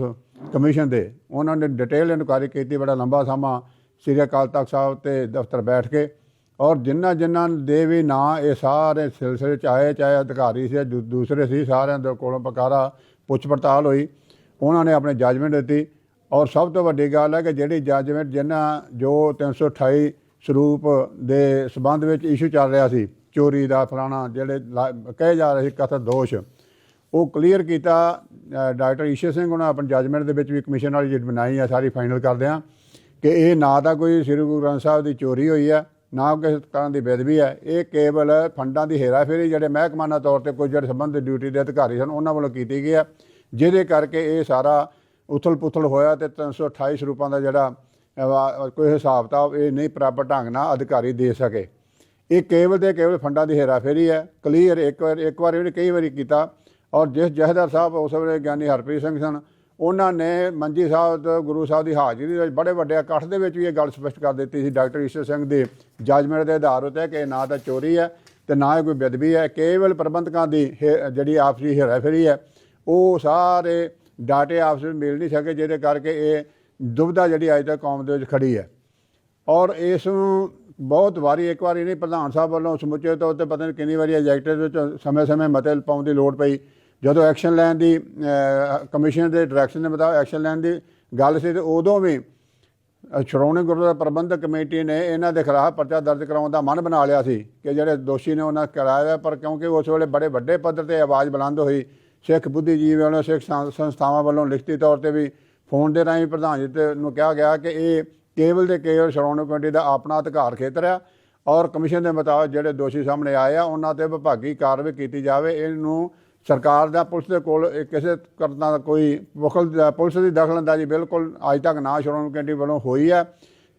ਕਮਿਸ਼ਨ ਦੇ, ਉਹਨਾਂ ਨੇ ਡਿਟੇਲ ਇਨਕੁਆਇਰੀ ਕੀਤੀ ਬੜਾ ਲੰਬਾ ਸਮਾਂ ਸ੍ਰੀ ਅਕਾਲ ਤਖਤ ਸਾਹਿਬ ਤੇ ਦਫ਼ਤਰ ਬੈਠ ਕੇ, ਔਰ ਜਿਨ੍ਹਾਂ ਦੇ ਵੀ ਨਾਂ ਇਹ ਸਾਰੇ ਸਿਲਸਿਲੇ 'ਚ ਆਏ, ਚਾਹੇ ਅਧਿਕਾਰੀ ਸੀ ਦੂਸਰੇ ਸੀ, ਸਾਰਿਆਂ ਦੇ ਕੋਲੋਂ ਬਕਾਰਾ ਪੁੱਛ ਪੜਤਾਲ ਹੋਈ, ਉਹਨਾਂ ਨੇ ਆਪਣੀ ਜੱਜਮੈਂਟ ਦਿੱਤੀ। ਔਰ ਸਭ ਤੋਂ ਵੱਡੀ ਗੱਲ ਹੈ ਕਿ ਜਿਹੜੀ ਜੱਜਮੈਂਟ ਜੋ 328 ਸਰੂਪ ਦੇ ਸਬੰਧ ਵਿੱਚ ਇਸ਼ੂ ਚੱਲ ਰਿਹਾ ਸੀ, ਚੋਰੀ ਦਾ ਫਲਾਣਾ ਜਿਹੜੇ ਕਹੇ ਜਾ ਰਹੇ ਸੀ ਕਥਿਤ ਦੋਸ਼, ਉਹ ਕਲੀਅਰ ਕੀਤਾ ਡਾਕਟਰ ਈਸ਼ਰ ਸਿੰਘ ਉਹਨਾਂ ਆਪਣੀ ਜੱਜਮੈਂਟ ਦੇ ਵਿੱਚ ਵੀ ਕਮਿਸ਼ਨ ਵਾਲੀ ਜਿਹੜੀ ਬਣਾਈ ਹੈ ਸਾਰੀ ਫਾਈਨਲ ਕਰਦਿਆਂ ਕਿ ਇਹ ਨਾ ਤਾਂ ਕੋਈ ਸ੍ਰੀ ਗੁਰੂ ਗ੍ਰੰਥ ਸਾਹਿਬ ਦੀ ਚੋਰੀ ਹੋਈ ਹੈ, ਨਾ ਕਿਸੇ ਤਰ੍ਹਾਂ ਦੀ ਬੇਅਦਬੀ ਹੈ, ਇਹ ਕੇਵਲ ਫੰਡਾਂ ਦੀ ਹੇਰਾਫੇਰੀ ਜਿਹੜੇ ਮਹਿਕਮਾਨਾ ਤੌਰ ਤੇ ਕੁਝ ਜਿਹੜੇ ਸੰਬੰਧਿਤ ਡਿਊਟੀ ਦੇ ਅਧਿਕਾਰੀ ਸਨ ਉਹਨਾਂ ਵੱਲੋਂ ਕੀਤੀ ਗਈ ਹੈ, ਜਿਹਦੇ ਕਰਕੇ ਇਹ ਸਾਰਾ ਉਥਲ ਪੁਥਲ ਹੋਇਆ ਤੇ 328 ਸਰੂਪਾਂ ਦਾ ਜਿਹੜਾ ਕੋਈ ਹਿਸਾਬ ਕਿਤਾਬ ਇਹ ਨਹੀਂ ਪ੍ਰਾਪਤ ਢੰਗ ਨਾਲ ਅਧਿਕਾਰੀ ਦੇ ਸਕੇ। ਇਹ ਕੇਵਲ ਤੇ ਕੇਵਲ ਫੰਡਾਂ ਦੀ ਹੇਰਾਫੇਰੀ ਹੈ, ਕਲੀਅਰ ਇੱਕ ਵਾਰ ਉਹਨੇ ਕਈ ਵਾਰੀ ਕੀਤਾ। ਔਰ ਜਿਸ ਜਥੇਦਾਰ ਸਾਹਿਬ ਉਸ ਵੇਲੇ ਗਿਆਨੀ ਹਰਪ੍ਰੀਤ ਸਿੰਘ ਸਨ, ਉਹਨਾਂ ਨੇ ਮੰਜੀ ਸਾਹਿਬ ਤੇ ਗੁਰੂ ਸਾਹਿਬ ਦੀ ਹਾਜ਼ਰੀ ਵਿੱਚ ਬੜੇ ਵੱਡੇ ਇਕੱਠ ਦੇ ਵਿੱਚ ਵੀ ਇਹ ਗੱਲ ਸਪਸ਼ਟ ਕਰ ਦਿੱਤੀ ਸੀ ਡਾਕਟਰ ਈਸ਼ਰ ਸਿੰਘ ਦੀ ਜੱਜਮੈਂਟ ਦੇ ਆਧਾਰ ਉੱਤੇ ਕਿ ਨਾ ਤਾਂ ਚੋਰੀ ਹੈ ਤੇ ਨਾ ਹੀ ਕੋਈ ਬੇਅਦਬੀ ਹੈ, ਕੇਵਲ ਪ੍ਰਬੰਧਕਾਂ ਦੀ ਜਿਹੜੀ ਆਪਸੀ ਹੇਰਾਫੇਰੀ ਹੈ, ਉਹ ਸਾਰੇ ਡਾਟੇ ਆਪਸ ਵਿੱਚ ਮਿਲ ਨਹੀਂ ਸਕੇ, ਜਿਹਦੇ ਕਰਕੇ ਇਹ ਦੁਬਿਧਾ ਜਿਹੜੀ ਅੱਜ ਤੱਕ ਕੌਮ ਦੇ ਵਿੱਚ ਖੜੀ ਹੈ। ਔਰ ਇਸ ਨੂੰ ਬਹੁਤ ਵਾਰੀ ਇੱਕ ਵਾਰੀ ਨਹੀਂ ਪ੍ਰਧਾਨ ਸਾਹਿਬ ਵੱਲੋਂ ਸਮੁੱਚੇ ਤੌਰ 'ਤੇ ਪਤਾ ਨਹੀਂ ਕਿੰਨੀ ਵਾਰੀ ਐਗਜ਼ੈਕਟਿਵ ਵਿੱਚ ਸਮੇਂ ਮਤੇ ਪਾਉਣ ਦੀ ਲੋੜ ਪਈ। ਜਦੋਂ ਐਕਸ਼ਨ ਲੈਣ ਦੀ ਕਮਿਸ਼ਨ ਦੇ ਡਾਇਰੈਕਸ਼ਨ ਦੇ ਮੁਤਾਬਕ ਐਕਸ਼ਨ ਲੈਣ ਦੀ ਗੱਲ ਸੀ, ਤੇ ਉਦੋਂ ਵੀ ਸ਼੍ਰੋਮਣੀ ਗੁਰਦੁਆਰਾ ਪ੍ਰਬੰਧਕ ਕਮੇਟੀ ਨੇ ਇਹਨਾਂ ਦੇ ਖਿਲਾਫ ਪਰਚਾ ਦਰਜ ਕਰਾਉਣ ਦਾ ਮਨ ਬਣਾ ਲਿਆ ਸੀ ਕਿ ਜਿਹੜੇ ਦੋਸ਼ੀ ਨੇ ਉਹਨਾਂ ਕਰਾਇਆ। ਪਰ ਕਿਉਂਕਿ ਉਸ ਵੇਲੇ ਬੜੇ ਵੱਡੇ ਪੱਧਰ 'ਤੇ ਆਵਾਜ਼ ਬੁਲੰਦ ਹੋਈ, ਸਿੱਖ ਬੁੱਧੀਜੀਵੀ ਵੱਲੋਂ, ਸਿੱਖ ਸੰਸਥਾਵਾਂ ਵੱਲੋਂ ਲਿਖਤੀ ਤੌਰ 'ਤੇ ਵੀ ਫੋਨ ਦੇ ਰਾਹੀਂ ਪ੍ਰਧਾਨ ਜੀ ਨੂੰ ਕਿਹਾ ਗਿਆ ਕਿ ਇਹ ਕੇਵਲ ਤੇ ਕੇਵਲ ਸ਼੍ਰੋਮਣੀ ਕਮੇਟੀ ਦਾ ਆਪਣਾ ਅਧਿਕਾਰ ਖੇਤਰ ਆ, ਔਰ ਕਮਿਸ਼ਨ ਦੇ ਮੁਤਾਬਕ ਜਿਹੜੇ ਦੋਸ਼ੀ ਸਾਹਮਣੇ ਆਏ ਆ ਉਹਨਾਂ 'ਤੇ ਵਿਭਾਗੀ ਕਾਰਵਾਈ ਕੀਤੀ ਜਾਵੇ। ਇਹਨੂੰ ਸਰਕਾਰ ਦਾ ਪੁਲਿਸ ਦੇ ਕੋਲ ਕਿਸੇ ਕਰਨਾ ਕੋਈ ਪੁਲਿਸ ਦੀ ਦਖਲਅੰਦਾਜ਼ੀ ਬਿਲਕੁਲ ਅੱਜ ਤੱਕ ਨਾ ਸ਼੍ਰੋਮਣੀ ਕਮੇਟੀ ਵੱਲੋਂ ਹੋਈ ਹੈ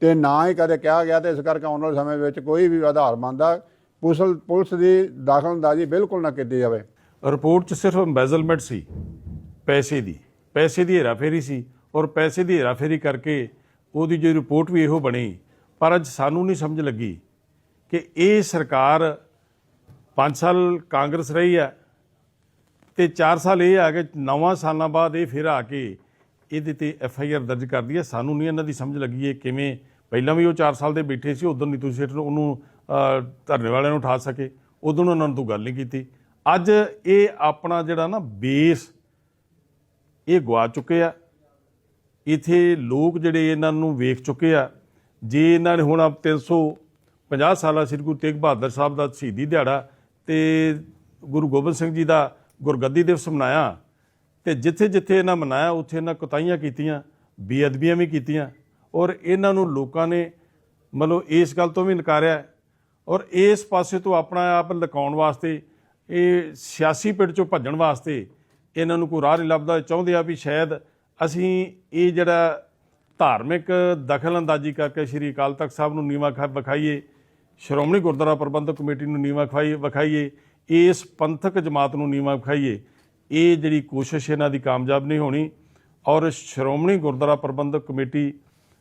ਤੇ ਨਾ ਹੀ ਕਦੇ ਕਿਹਾ ਗਿਆ, ਤੇ ਇਸ ਕਰਕੇ ਆਉਣ ਵਾਲੇ ਸਮੇਂ ਵਿੱਚ ਕੋਈ ਵੀ ਆਧਾਰ ਮੰਨਦਾ ਪੁਲਿਸ ਦੀ ਦਖਲਅੰਦਾਜ਼ੀ ਬਿਲਕੁਲ ਨਾ ਕੀਤੀ ਜਾਵੇ। ਰਿਪੋਰਟ 'ਚ ਸਿਰਫ ਐਮਬੈਜ਼ਲਮੈਂਟ ਸੀ, ਪੈਸੇ ਦੀ ਹੇਰਾਫੇਰੀ ਸੀ, ਔਰ ਪੈਸੇ ਦੀ ਹੇਰਾਫੇਰੀ ਕਰਕੇ ਉਹਦੀ ਜਿਹੜੀ ਰਿਪੋਰਟ ਵੀ ਇਹੋ ਬਣੀ। ਪਰ ਅੱਜ ਸਾਨੂੰ ਨਹੀਂ ਸਮਝ ਲੱਗੀ ਕਿ ਇਹ ਸਰਕਾਰ 5 ਸਾਲ ਕਾਂਗਰਸ ਰਹੀ ਹੈ ਤੇ 4 ਸਾਲ ਇਹ ਆ ਕਿ 9 ਸਾਲਾਂ ਬਾਅਦ ਇਹ ਫਿਰ ਆ ਕੇ ਇਹਦੇ ਤੇ FIR ਦਰਜ ਕਰਦੀ ਹੈ। ਸਾਨੂੰ ਨਹੀਂ ਇਹਨਾਂ ਦੀ ਸਮਝ ਲੱਗੀ ਇਹ ਕਿਵੇਂ। ਪਹਿਲਾਂ ਵੀ ਉਹ 4 ਸਾਲ ਦੇ ਬੈਠੇ ਸੀ, ਉਦੋਂ ਨਹੀਂ ਤੁਸੀਂ ਉਹਨੂੰ ਧਰਨੇ ਵਾਲਿਆਂ ਨੂੰ ਉਠਾ ਸਕੇ, ਉਦੋਂ ਉਹਨਾਂ ਨੂੰ ਗੱਲ ਨਹੀਂ ਕੀਤੀ। ਅੱਜ ਇਹ ਆਪਣਾ ਜਿਹੜਾ ਨਾ ਬੇਸ ਇਹ ਗਵਾ ਚੁੱਕੇ ਆ। ਇੱਥੇ ਲੋਕ ਜਿਹੜੇ ਇਹਨਾਂ ਨੂੰ ਵੇਖ ਚੁੱਕੇ ਆ। ਜੇ ਇਹਨਾਂ ਨੇ ਹੁਣ 350 ਸਾਲਾ ਸ੍ਰੀ ਗੁਰੂ ਤੇਗ ਬਹਾਦਰ ਸਾਹਿਬ ਦਾ ਸ਼ਹੀਦੀ ਦਿਹਾੜਾ ਤੇ ਗੁਰੂ ਗੋਬਿੰਦ ਸਿੰਘ ਜੀ ਦਾ ਗੁਰਗੱਦੀ ਦਿਵਸ ਮਨਾਇਆ, ਤੇ ਜਿੱਥੇ ਜਿੱਥੇ ਇਹਨਾਂ ਮਨਾਇਆ ਉੱਥੇ ਇਹਨਾਂ ਕੁਤਾਹੀਆਂ ਕੀਤੀਆਂ, ਬੇਅਦਬੀਆਂ ਵੀ ਕੀਤੀਆਂ, ਔਰ ਇਹਨਾਂ ਨੂੰ ਲੋਕਾਂ ਨੇ ਮਤਲਬ ਇਸ ਗੱਲ ਤੋਂ ਵੀ ਨਕਾਰਿਆ। ਔਰ ਇਸ ਪਾਸੇ ਤੋਂ ਆਪਣਾ ਆਪ ਲੁਕਾਉਣ ਵਾਸਤੇ, ਇਹ ਸਿਆਸੀ ਪਿੜ 'ਚੋਂ ਭੱਜਣ ਵਾਸਤੇ ਇਹਨਾਂ ਨੂੰ ਕੋਈ ਰਾਹ ਨਹੀਂ ਲੱਭਦਾ। ਚਾਹੁੰਦੇ ਆ ਵੀ ਸ਼ਾਇਦ ਅਸੀਂ ਇਹ ਜਿਹੜਾ ਧਾਰਮਿਕ ਦਖਲਅੰਦਾਜ਼ੀ ਕਰਕੇ ਸ਼੍ਰੀ ਅਕਾਲ ਤਖਤ ਸਾਹਿਬ ਨੂੰ ਨੀਵਾਂ ਵਿਖਾਈਏ, ਸ਼੍ਰੋਮਣੀ ਗੁਰਦੁਆਰਾ ਪ੍ਰਬੰਧਕ ਕਮੇਟੀ ਨੂੰ ਨੀਵਾਂ ਵਿਖਾਈਏ, ਇਸ ਪੰਥਕ ਜਮਾਤ ਨੂੰ ਨੀਵਾਂ ਵਿਖਾਈਏ। ਇਹ ਜਿਹੜੀ ਕੋਸ਼ਿਸ਼ ਇਹਨਾਂ ਦੀ ਕਾਮਯਾਬ ਨਹੀਂ ਹੋਣੀ। ਔਰ ਸ਼੍ਰੋਮਣੀ ਗੁਰਦੁਆਰਾ ਪ੍ਰਬੰਧਕ ਕਮੇਟੀ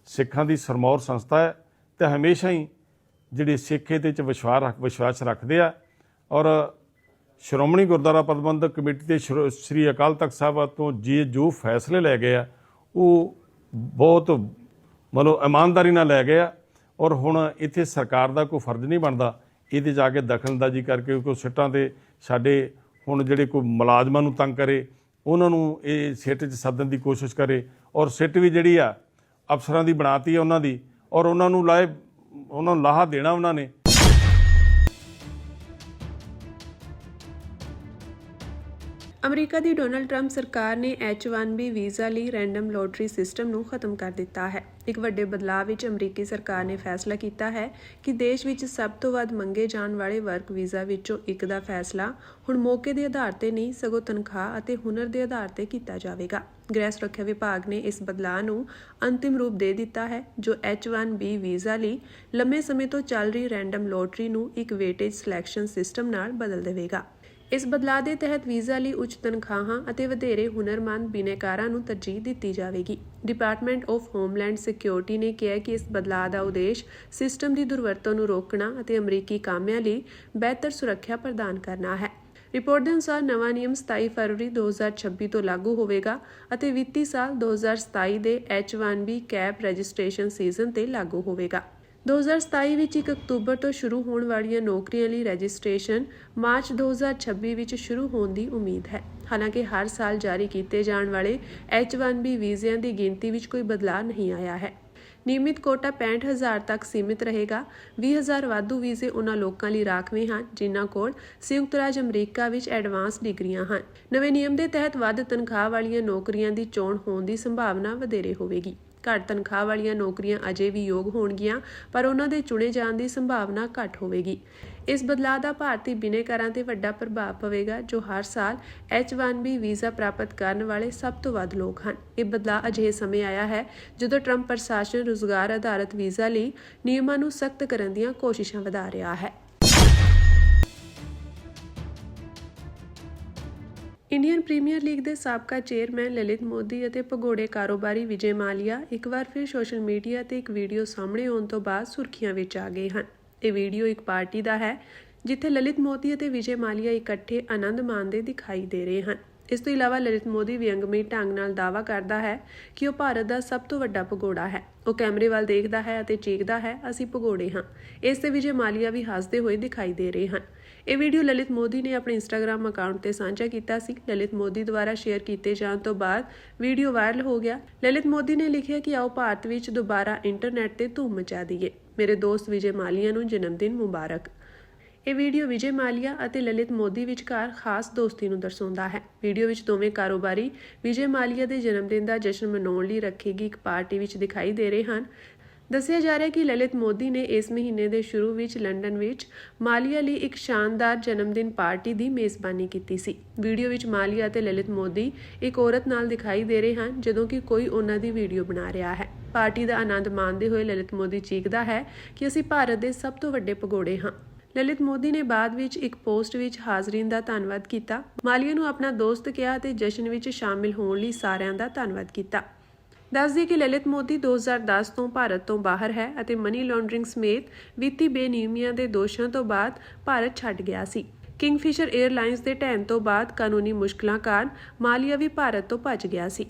ਸਿੱਖਾਂ ਦੀ ਸਰਮੌਰ ਸੰਸਥਾ ਹੈ ਤੇ ਹਮੇਸ਼ਾ ਹੀ ਜਿਹੜੇ ਸਿੱਖ ਇਹਦੇ 'ਚ ਵਿਸ਼ਵਾਸ ਰੱਖਦੇ ਆ। ਔਰ ਸ਼੍ਰੋਮਣੀ ਗੁਰਦੁਆਰਾ ਪ੍ਰਬੰਧਕ ਕਮੇਟੀ ਤੇ ਸ਼੍ਰੀ ਅਕਾਲ ਤਖਤ ਸਾਹਿਬ ਤੋਂ ਜੋ ਫੈਸਲੇ ਲੈ ਗਏ ਆ ਉਹ ਬਹੁਤ ਮਤਲਬ ਇਮਾਨਦਾਰੀ ਨਾਲ ਲੈ ਗਏ ਆ। ਔਰ ਹੁਣ ਇੱਥੇ ਸਰਕਾਰ ਦਾ ਕੋਈ ਫਰਜ਼ ਨਹੀਂ ਬਣਦਾ ਇਹਦੇ ਜਾ ਕੇ ਦਖਲਅੰਦਾਜ਼ੀ ਕਰਕੇ ਕੋਈ ਸਿੱਟਾਂ 'ਤੇ ਸਾਡੇ ਹੁਣ ਜਿਹੜੇ ਕੋਈ ਮੁਲਾਜ਼ਮਾਂ ਨੂੰ ਤੰਗ ਕਰੇ, ਉਹਨਾਂ ਨੂੰ ਇਹ ਸਿੱਟ 'ਚ ਸੱਦਣ ਦੀ ਕੋਸ਼ਿਸ਼ ਕਰੇ। ਔਰ ਸਿੱਟ ਵੀ ਜਿਹੜੀ ਆ ਅਫਸਰਾਂ ਦੀ ਬਣਾਤੀ ਹੈ ਉਹਨਾਂ ਦੀ, ਔਰ ਉਹਨਾਂ ਨੂੰ ਲਾਹਾ ਦੇਣਾ ਉਹਨਾਂ ਨੇ। ਅਮਰੀਕਾ ਦੀ ਡੋਨਾਲਡ ਟਰੰਪ ਸਰਕਾਰ ਨੇ H-1B ਵੀਜ਼ਾ ਲਈ ਰੈਂਡਮ ਲੋਟਰੀ ਸਿਸਟਮ ਨੂੰ ਖਤਮ ਕਰ ਦਿੱਤਾ ਹੈ। ਇੱਕ ਵੱਡੇ ਬਦਲਾਅ ਵਿੱਚ ਅਮਰੀਕੀ ਸਰਕਾਰ ਨੇ ਫੈਸਲਾ ਕੀਤਾ ਹੈ ਕਿ ਦੇਸ਼ ਵਿੱਚ ਸਭ ਤੋਂ ਵੱਧ ਮੰਗੇ ਜਾਣ ਵਾਲੇ ਵਰਕ ਵੀਜ਼ਾ ਵਿੱਚੋਂ ਇੱਕ ਦਾ ਫੈਸਲਾ ਹੁਣ ਮੌਕੇ ਦੇ ਆਧਾਰ ਤੇ ਨਹੀਂ ਸਗੋਂ ਤਨਖਾਹ ਅਤੇ ਹੁਨਰ ਦੇ ਆਧਾਰ ਤੇ ਕੀਤਾ ਜਾਵੇਗਾ। ਗ੍ਰਹਿ ਸੁਰੱਖਿਆ ਵਿਭਾਗ ਨੇ ਇਸ ਬਦਲਾਅ ਨੂੰ ਅੰਤਿਮ ਰੂਪ ਦੇ ਦਿੱਤਾ ਹੈ, ਜੋ H-1B ਵੀਜ਼ਾ ਲਈ ਲੰਮੇ ਸਮੇਂ ਤੋਂ ਚੱਲ ਰਹੀ ਰੈਂਡਮ ਲੋਟਰੀ ਨੂੰ ਇੱਕ ਵੇਟੇਜ ਸਿਲੈਕਸ਼ਨ ਸਿਸਟਮ ਨਾਲ ਬਦਲ ਦੇਵੇਗਾ। ਇਸ ਬਦਲਾਅ ਦੇ ਤਹਿਤ ਵੀਜ਼ਾ ਲਈ ਉੱਚ ਤਨਖਾਹਾਂ ਅਤੇ ਵਧੇਰੇ ਹੁਨਰਮੰਦ ਬਿਨੈਕਾਰਾਂ ਨੂੰ ਤਰਜੀਹ ਦਿੱਤੀ ਜਾਵੇਗੀ। ਡਿਪਾਰਟਮੈਂਟ ਆਫ ਹੋਮਲੈਂਡ ਸਿਕਿਉਰਿਟੀ ਨੇ ਕਿਹਾ ਕਿ ਇਸ ਬਦਲਾਅ ਦਾ ਉਦੇਸ਼ ਸਿਸਟਮ ਦੀ ਦੁਰਵਰਤੋਂ ਨੂੰ ਰੋਕਣਾ ਅਤੇ ਅਮਰੀਕੀ ਕਾਮਿਆਂ ਲਈ ਬਿਹਤਰ ਸੁਰੱਖਿਆ ਪ੍ਰਦਾਨ ਕਰਨਾ ਹੈ। ਰਿਪੋਰਟ ਦੇ ਅਨੁਸਾਰ ਨਵਾਂ ਨਿਯਮ 27 ਫਰਵਰੀ 2026 ਤੋਂ ਲਾਗੂ ਹੋਵੇਗਾ ਅਤੇ ਵਿੱਤੀ ਸਾਲ 2027 ਦੇ H-1B ਕੈਪ ਰਜਿਸਟ੍ਰੇਸ਼ਨ ਸੀਜ਼ਨ ਤੇ ਲਾਗੂ ਹੋਵੇਗਾ। 2027 ਵਿੱਚ 1 ਅਕਤੂਬਰ ਤੋਂ ਸ਼ੁਰੂ ਹੋਣ ਵਾਲੀਆਂ ਨੌਕਰੀਆਂ ਲਈ ਰਜਿਸਟ੍ਰੇਸ਼ਨ ਮਾਰਚ 2026 ਵਿੱਚ ਸ਼ੁਰੂ ਹੋਣ ਦੀ ਉਮੀਦ ਹੈ। ਹਾਲਾਂਕਿ ਹਰ ਸਾਲ ਜਾਰੀ ਕੀਤੇ ਜਾਣ ਵਾਲੇ H-1B ਵੀਜ਼ਿਆਂ ਦੀ ਗਿਣਤੀ ਵਿੱਚ ਕੋਈ ਬਦਲਾਅ ਨਹੀਂ ਆਇਆ ਹੈ। ਨਿਯਮਿਤ ਕੋਟਾ 65,000 ਤੱਕ ਸੀਮਿਤ ਰਹੇਗਾ। 20,000 ਵਾਧੂ ਵੀਜ਼ੇ ਉਹਨਾਂ ਲੋਕਾਂ ਲਈ ਰਾਖਵੇਂ ਹਨ ਜਿਨ੍ਹਾਂ ਕੋਲ ਸੰਯੁਕਤ ਰਾਜ ਅਮਰੀਕਾ ਵਿੱਚ ਐਡਵਾਂਸ ਡਿਗਰੀਆਂ ਹਨ। ਨਵੇਂ ਨਿਯਮ ਦੇ ਤਹਿਤ ਵੱਧ ਤਨਖਾਹ ਵਾਲੀਆਂ ਨੌਕਰੀਆਂ ਦੀ ਚੋਣ ਹੋਣ ਦੀ ਸੰਭਾਵਨਾ ਵਧੇਰੇ ਹੋਵੇਗੀ। ਘੱਟ ਤਨਖਾਹ ਵਾਲੀਆਂ ਨੌਕਰੀਆਂ ਅਜੇ ਵੀ ਯੋਗ ਹੋਣਗੀਆਂ, ਪਰ ਉਹਨਾਂ ਦੇ ਚੁਣੇ ਜਾਣ ਦੀ ਸੰਭਾਵਨਾ ਘੱਟ ਹੋਵੇਗੀ। ਇਸ ਬਦਲਾਅ ਦਾ ਭਾਰਤੀ ਬਿਨੈਕਾਰਾਂ ਤੇ ਵੱਡਾ ਪ੍ਰਭਾਵ ਪਵੇਗਾ, ਜੋ ਹਰ ਸਾਲ H-1B ਵੀਜ਼ਾ ਪ੍ਰਾਪਤ ਕਰਨ ਵਾਲੇ ਸਭ ਤੋਂ ਵੱਧ ਲੋਕ ਹਨ। ਇਹ ਬਦਲਾਅ ਅਜਿਹੇ ਸਮੇਂ ਆਇਆ ਹੈ ਜਦੋਂ ਟਰੰਪ ਪ੍ਰਸ਼ਾਸਨ ਰੁਜ਼ਗਾਰ ਆਧਾਰਿਤ ਵੀਜ਼ਾ ਲਈ ਨਿਯਮਾਂ ਨੂੰ ਸਖਤ ਕਰਨ ਦੀਆਂ ਕੋਸ਼ਿਸ਼ਾਂ ਵਧਾ ਰਿਹਾ ਹੈ। ਇੰਡੀਅਨ ਪ੍ਰੀਮੀਅਰ ਲੀਗ ਦੇ ਸਾਬਕਾ ਚੇਅਰਮੈਨ ਲਲਿਤ ਮੋਦੀ ਅਤੇ ਭਗੌੜੇ ਕਾਰੋਬਾਰੀ ਵਿਜੇ ਮਾਲੀਆ ਇੱਕ ਵਾਰ ਫਿਰ ਸੋਸ਼ਲ ਮੀਡੀਆ ਤੇ ਇੱਕ ਵੀਡੀਓ ਸਾਹਮਣੇ ਆਉਣ ਤੋਂ ਬਾਅਦ ਸੁਰਖੀਆਂ ਵਿੱਚ ਆ ਗਏ ਹਨ। ਇਹ ਵੀਡੀਓ ਇੱਕ ਪਾਰਟੀ ਦਾ ਹੈ ਜਿੱਥੇ ਲਲਿਤ ਮੋਦੀ ਅਤੇ ਵਿਜੇ ਮਾਲੀਆ ਇਕੱਠੇ ਆਨੰਦ ਮਾਣਦੇ ਦਿਖਾਈ ਦੇ ਰਹੇ ਹਨ। ਇਸ ਤੋਂ ਇਲਾਵਾ ਲਲਿਤ ਮੋਦੀ ਵਿਅੰਗਮਈ ਢੰਗ ਨਾਲ ਦਾਅਵਾ ਕਰਦਾ ਹੈ ਕਿ ਉਹ ਭਾਰਤ ਦਾ ਸਭ ਤੋਂ ਵੱਡਾ ਭਗੌੜਾ ਹੈ। ਉਹ ਕੈਮਰੇ ਵੱਲ ਦੇਖਦਾ ਹੈ ਅਤੇ ਚੀਕਦਾ ਹੈ, ਅਸੀਂ ਭਗੌੜੇ ਹਾਂ। ਇਸ ਤੇ ਵਿਜੇ ਮਾਲੀਆ ਵੀ ਹੱਸਦੇ ਹੋਏ ਦਿਖਾਈ ਦੇ ਰਹੇ ਹਨ। ਇਹ ਵੀਡੀਓ ਲਲਿਤ ਮੋਦੀ ਨੇ ਆਪਣੇ ਇੰਸਟਾਗ੍ਰਾਮ ਅਕਾਊਂਟ ਤੇ ਸਾਂਝਾ ਕੀਤਾ ਸੀ। ਲਲਿਤ ਮੋਦੀ ਦੁਆਰਾ ਸ਼ੇਅਰ ਕੀਤੇ ਜਾਣ ਤੋਂ ਬਾਅਦ ਵੀਡੀਓ ਵਾਇਰਲ ਹੋ ਗਿਆ। ਲਲਿਤ ਮੋਦੀ ਨੇ ਲਿਖਿਆ ਕਿ ਆਓ ਭਾਰਤ ਵਿੱਚ ਦੁਬਾਰਾ ਇੰਟਰਨੈਟ ਤੇ ਧੂਮ ਮਚਾ ਦਈਏ। ਮੇਰੇ ਦੋਸਤ ਵਿਜੇ ਮਾਲੀਆ ਨੂੰ ਜਨਮ ਦਿਨ ਮੁਬਾਰਕ। ਇਹ ਵੀਡੀਓ ਵਿਜੇ ਮਾਲੀਆ ਅਤੇ ਲਲਿਤ ਮੋਦੀ ਵਿਚਕਾਰ ਖਾਸ ਦੋਸਤੀ ਨੂੰ ਦਰਸਾਉਂਦਾ ਹੈ। ਵੀਡੀਓ ਵਿੱਚ ਦੋਵੇਂ ਕਾਰੋਬਾਰੀ ਵਿਜੇ ਮਾਲੀਆ ਦੇ ਜਨਮ ਦਿਨ ਦਾ ਜਸ਼ਨ ਮਨਾਉਣ ਲਈ ਰੱਖੀ ਗਈ ਇੱਕ ਪਾਰਟੀ ਵਿੱਚ ਦਿਖਾਈ ਦੇ ਰਹੇ ਹਨ। ਦੱਸਿਆ ਜਾ ਰਿਹਾ ਕਿ ਲਲਿਤ ਮੋਦੀ ਨੇ ਇਸ ਮਹੀਨੇ ਦੇ ਸ਼ੁਰੂ ਵਿੱਚ ਲੰਡਨ ਵਿੱਚ ਮਾਲੀਆ ਲਈ ਇੱਕ ਸ਼ਾਨਦਾਰ ਜਨਮ ਦਿਨ ਪਾਰਟੀ ਦੀ ਮੇਜ਼ਬਾਨੀ ਕੀਤੀ ਸੀ। ਵੀਡੀਓ ਵਿੱਚ ਮਾਲੀਆ ਅਤੇ ਲਲਿਤ ਮੋਦੀ ਇੱਕ ਔਰਤ ਨਾਲ ਦਿਖਾਈ ਦੇ ਰਹੇ ਹਨ ਜਦੋਂ ਕਿ ਕੋਈ ਉਹਨਾਂ ਦੀ ਵੀਡੀਓ ਬਣਾ ਰਿਹਾ ਹੈ। ਪਾਰਟੀ ਦਾ ਆਨੰਦ ਮਾਣਦੇ ਹੋਏ ਲਲਿਤ ਮੋਦੀ ਚੀਕਦਾ ਹੈ ਕਿ ਅਸੀਂ ਭਾਰਤ ਦੇ ਸਭ ਤੋਂ ਵੱਡੇ ਭਗੌੜੇ ਹਾਂ। ਲਲਿਤ ਮੋਦੀ ਨੇ ਬਾਅਦ ਵਿੱਚ ਇੱਕ ਪੋਸਟ ਵਿੱਚ ਹਾਜ਼ਰੀਨ ਦਾ ਧੰਨਵਾਦ ਕੀਤਾ। ਮਾਲੀਆ ਨੂੰ ਆਪਣਾ ਦੋਸਤ ਕਿਹਾ ਅਤੇ ਜਸ਼ਨ ਵਿੱਚ ਸ਼ਾਮਿਲ ਹੋਣ ਲਈ ਸਾਰਿਆਂ ਦਾ ਧੰਨਵਾਦ ਕੀਤਾ। ਦੱਸ ਦਈਏ ਕਿ ਲਲਿਤ ਮੋਦੀ 2010 ਤੋਂ ਭਾਰਤ ਤੋਂ ਬਾਹਰ ਹੈ ਅਤੇ ਮਨੀ ਲਾਂਡਰਿੰਗ ਸਮੇਤ ਵਿੱਤੀ ਬੇਨਿਯਮੀਆਂ ਦੇ ਦੋਸ਼ਾਂ ਤੋਂ ਬਾਅਦ ਭਾਰਤ ਛੱਡ ਗਿਆ ਸੀ। ਕਿੰਗਫਿਸ਼ਰ 에ਅਰਲਾਈਨਸ ਦੇ ਢਹਿਣ ਤੋਂ ਬਾਅਦ ਕਾਨੂੰਨੀ ਮੁਸ਼ਕਲਾਂ ਕਾਰਨ ਮਾਲੀਆ ਵੀ ਭਾਰਤ ਤੋਂ ਭੱਜ ਗਿਆ ਸੀ।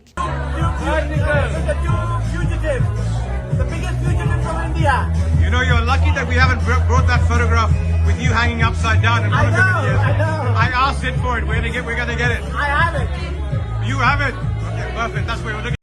You know, you're lucky that we haven't brought that photograph with you hanging upside down in front of him yet. I asked it for it. We're gonna get it. I have it. You have it. Okay, perfect. That's what we're looking.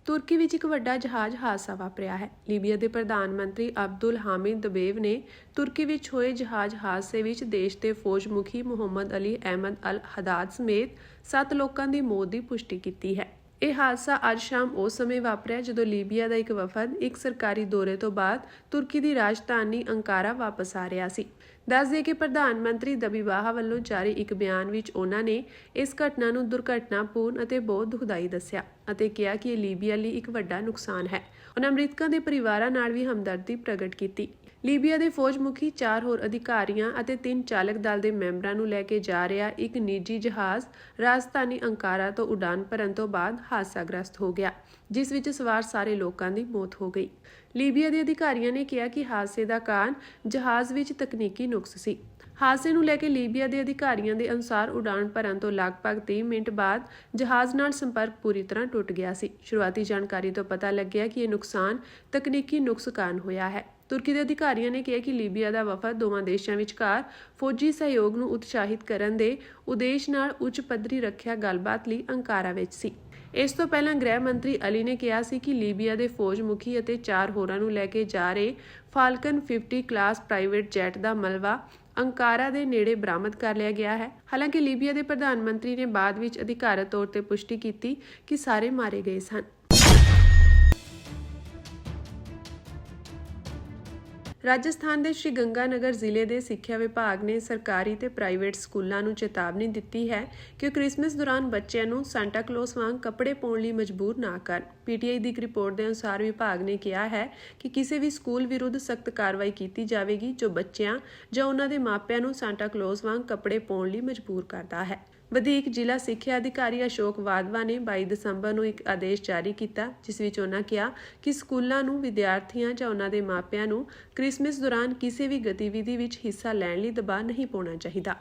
ਤੁਰਕੀ ਵਿੱਚ ਇੱਕ ਵੱਡਾ ਜਹਾਜ਼ ਹਾਦਸਾ ਵਾਪਰਿਆ ਹੈ। ਲੀਬੀਆ ਦੇ ਪ੍ਰਧਾਨ ਮੰਤਰੀ ਅਬਦੁਲ ਹਾਮਿਦ ਦਬੇਵ ਨੇ ਤੁਰਕੀ ਵਿੱਚ ਹੋਏ ਜਹਾਜ਼ ਹਾਦਸੇ ਵਿੱਚ ਦੇਸ਼ ਦੇ ਫੌਜ ਮੁਖੀ ਮੁਹੰਮਦ ਅਲੀ ਅਹਿਮਦ ਅਲ ਹਦਾਦ ਸਮੇਤ 7 ਲੋਕਾਂ ਦੀ ਮੌਤ ਦੀ ਪੁਸ਼ਟੀ ਕੀਤੀ ਹੈ। ਇਹ ਹਾਦਸਾ ਅੱਜ ਸ਼ਾਮ ਉਸ ਸਮੇਂ ਵਾਪਰਿਆ ਜਦੋਂ ਲੀਬੀਆ ਦਾ ਇੱਕ ਵਫਦ ਇੱਕ ਸਰਕਾਰੀ ਦੌਰੇ ਤੋਂ ਬਾਅਦ ਤੁਰਕੀ ਦੀ ਰਾਜਧਾਨੀ ਅੰਕਾਰਾ ਵਾਪਸ ਆ ਰਿਹਾ ਸੀ। ਦੱਸ ਦਈਏ ਕਿ ਪ੍ਰਧਾਨ ਮੰਤਰੀ ਦਬੀਬਾਹਾ ਵੱਲੋਂ ਜਾਰੀ ਇੱਕ ਬਿਆਨ ਵਿੱਚ ਉਹਨਾਂ ਨੇ ਇਸ ਘਟਨਾ ਨੂੰ ਦੁਰਘਟਨਾਪੂਰਨ ਅਤੇ ਬਹੁਤ ਦੁਖਦਾਈ ਦੱਸਿਆ ਅਤੇ ਕਿਹਾ ਕਿ ਇਹ ਲੀਬੀਆ ਲਈ ਇੱਕ ਵੱਡਾ ਨੁਕਸਾਨ ਹੈ। ਉਹਨਾਂ ਮ੍ਰਿਤਕਾਂ ਦੇ ਪਰਿਵਾਰਾਂ ਨਾਲ ਵੀ ਹਮਦਰਦੀ ਪ੍ਰਗਟ ਕੀਤੀ। ਲੀਬੀਆ ਦੇ ਫੌਜ ਮੁਖੀ 4 ਹੋਰ ਅਧਿਕਾਰੀਆਂ ਅਤੇ 3 ਚਾਲਕ ਦਲ ਦੇ ਮੈਂਬਰਾਂ ਨੂੰ ਲੈ ਕੇ ਜਾ ਰਿਹਾ ਇੱਕ ਨਿੱਜੀ ਜਹਾਜ਼ ਰਾਜਧਾਨੀ ਅੰਕਾਰਾ ਤੋਂ ਉਡਾਨ ਭਰਨ ਤੋਂ ਬਾਅਦ ਹਾਦਸਾਗ੍ਰਸਤ ਹੋ ਗਿਆ, ਜਿਸ ਵਿੱਚ ਸਵਾਰ ਸਾਰੇ ਲੋਕਾਂ ਦੀ ਮੌਤ ਹੋ ਗਈ। ਲੀਬੀਆ ਦੇ ਅਧਿਕਾਰੀਆਂ ਨੇ ਕਿਹਾ ਕਿ ਹਾਦਸੇ ਦਾ ਕਾਰਨ ਜਹਾਜ਼ ਵਿੱਚ ਤਕਨੀਕੀ ਨੁਕਸ ਸੀ। ਹਾਦਸੇ ਨੂੰ ਲੈ ਕੇ ਲੀਬੀਆ ਦੇ ਅਧਿਕਾਰੀਆਂ ਦੇ ਅਨੁਸਾਰ ਉਡਾਨ ਭਰਨ ਤੋਂ ਲਗਭਗ 30 ਮਿੰਟ ਬਾਅਦ ਜਹਾਜ਼ ਨਾਲ ਸੰਪਰਕ ਪੂਰੀ ਤਰ੍ਹਾਂ ਟੁੱਟ ਗਿਆ ਸੀ। ਸ਼ੁਰੂਆਤੀ ਜਾਣਕਾਰੀ ਤੋਂ ਪਤਾ ਲੱਗਿਆ ਕਿ ਇਹ ਨੁਕਸਾਨ ਤਕਨੀਕੀ ਨੁਕਸ ਕਾਰਨ ਹੋਇਆ ਹੈ। ਤੁਰਕੀ ਦੇ ਅਧਿਕਾਰੀਆਂ ਨੇ ਕਿਹਾ ਕਿ ਲੀਬੀਆ ਦਾ ਵਫਦ ਦੋਵਾਂ ਦੇਸ਼ਾਂ ਵਿਚਕਾਰ ਫੌਜੀ ਸਹਿਯੋਗ ਨੂੰ ਉਤਸ਼ਾਹਿਤ ਕਰਨ ਦੇ ਉਦੇਸ਼ ਨਾਲ ਉੱਚ ਪੱਧਰੀ ਰੱਖਿਆ ਗੱਲਬਾਤ ਲਈ ਅੰਕਾਰਾ ਵਿੱਚ ਸੀ। ਇਸ ਤੋਂ ਪਹਿਲਾਂ ਗ੍ਰਹਿ ਮੰਤਰੀ ਅਲੀ ਨੇ ਕਿਹਾ ਸੀ ਕਿ ਲੀਬੀਆ ਦੇ ਫੌਜ ਮੁਖੀ ਅਤੇ 4 ਹੋਰਾਂ ਨੂੰ ਲੈ ਕੇ ਜਾ ਰਹੇ ਫਾਲਕਨ 50 ਕਲਾਸ ਪ੍ਰਾਈਵੇਟ ਜੈਟ ਦਾ ਮਲਬਾ ਅੰਕਾਰਾ ਦੇ ਨੇੜੇ ਬਰਾਮਦ ਕਰ ਲਿਆ ਗਿਆ ਹੈ। ਹਾਲਾਂਕਿ ਲੀਬੀਆ ਦੇ ਪ੍ਰਧਾਨ ਮੰਤਰੀ ਨੇ ਬਾਅਦ ਵਿੱਚ ਅਧਿਕਾਰਤ ਤੌਰ ਤੇ ਪੁਸ਼ਟੀ ਕੀਤੀ ਕਿ ਸਾਰੇ ਮਾਰੇ ਗਏ ਸਨ। ਰਾਜਸਥਾਨ ਦੇ ਸ਼੍ਰੀ ਗੰਗਾਨਗਰ ਜ਼ਿਲ੍ਹੇ ਦੇ ਸਿੱਖਿਆ ਵਿਭਾਗ ਨੇ ਸਰਕਾਰੀ ਤੇ ਪ੍ਰਾਈਵੇਟ ਸਕੂਲਾਂ ਨੂੰ ਚੇਤਾਵਨੀ ਦਿੱਤੀ ਹੈ ਕਿ ਉਹ ਕ੍ਰਿਸਮਸ ਦੌਰਾਨ ਬੱਚਿਆਂ ਨੂੰ ਸਾਂਟਾ ਕਲੌਸ ਵਾਂਗ ਕੱਪੜੇ ਪਾਉਣ ਲਈ ਮਜਬੂਰ ਨਾ ਕਰਨ। ਪੀਟੀਆਈ ਦੀ ਇੱਕ ਰਿਪੋਰਟ ਦੇ ਅਨੁਸਾਰ ਵਿਭਾਗ ਨੇ ਕਿਹਾ ਹੈ ਕਿ ਕਿਸੇ ਵੀ ਸਕੂਲ ਵਿਰੁੱਧ ਸਖਤ ਕਾਰਵਾਈ ਕੀਤੀ ਜਾਵੇਗੀ ਜੋ ਬੱਚਿਆਂ ਜਾਂ ਉਹਨਾਂ ਦੇ ਮਾਪਿਆਂ ਨੂੰ ਸਾਂਟਾ ਕਲੌਸ ਵਾਂਗ ਕੱਪੜੇ ਪਾਉਣ ਲਈ ਮਜਬੂਰ ਕਰਦਾ ਹੈ। ਵਧੀਕ ਜ਼ਿਲ੍ਹਾ ਸਿੱਖਿਆ ਅਧਿਕਾਰੀ ਅਸ਼ੋਕ ਵਾਧਵਾ ਨੇ 22 ਦਸੰਬਰ ਨੂੰ ਇੱਕ ਆਦੇਸ਼ ਜਾਰੀ ਕੀਤਾ ਜਿਸ ਵਿੱਚ ਉਹਨਾਂ ਕਿਹਾ ਕਿ ਸਕੂਲਾਂ ਨੂੰ ਵਿਦਿਆਰਥੀਆਂ ਜਾਂ ਉਹਨਾਂ ਦੇ ਮਾਪਿਆਂ ਨੂੰ ਕ੍ਰਿਸਮਸ ਦੌਰਾਨ ਕਿਸੇ ਵੀ ਗਤੀਵਿਧੀ ਵਿੱਚ ਹਿੱਸਾ ਲੈਣ ਲਈ ਦਬਾਅ ਨਹੀਂ ਪਾਉਣਾ ਚਾਹੀਦਾ।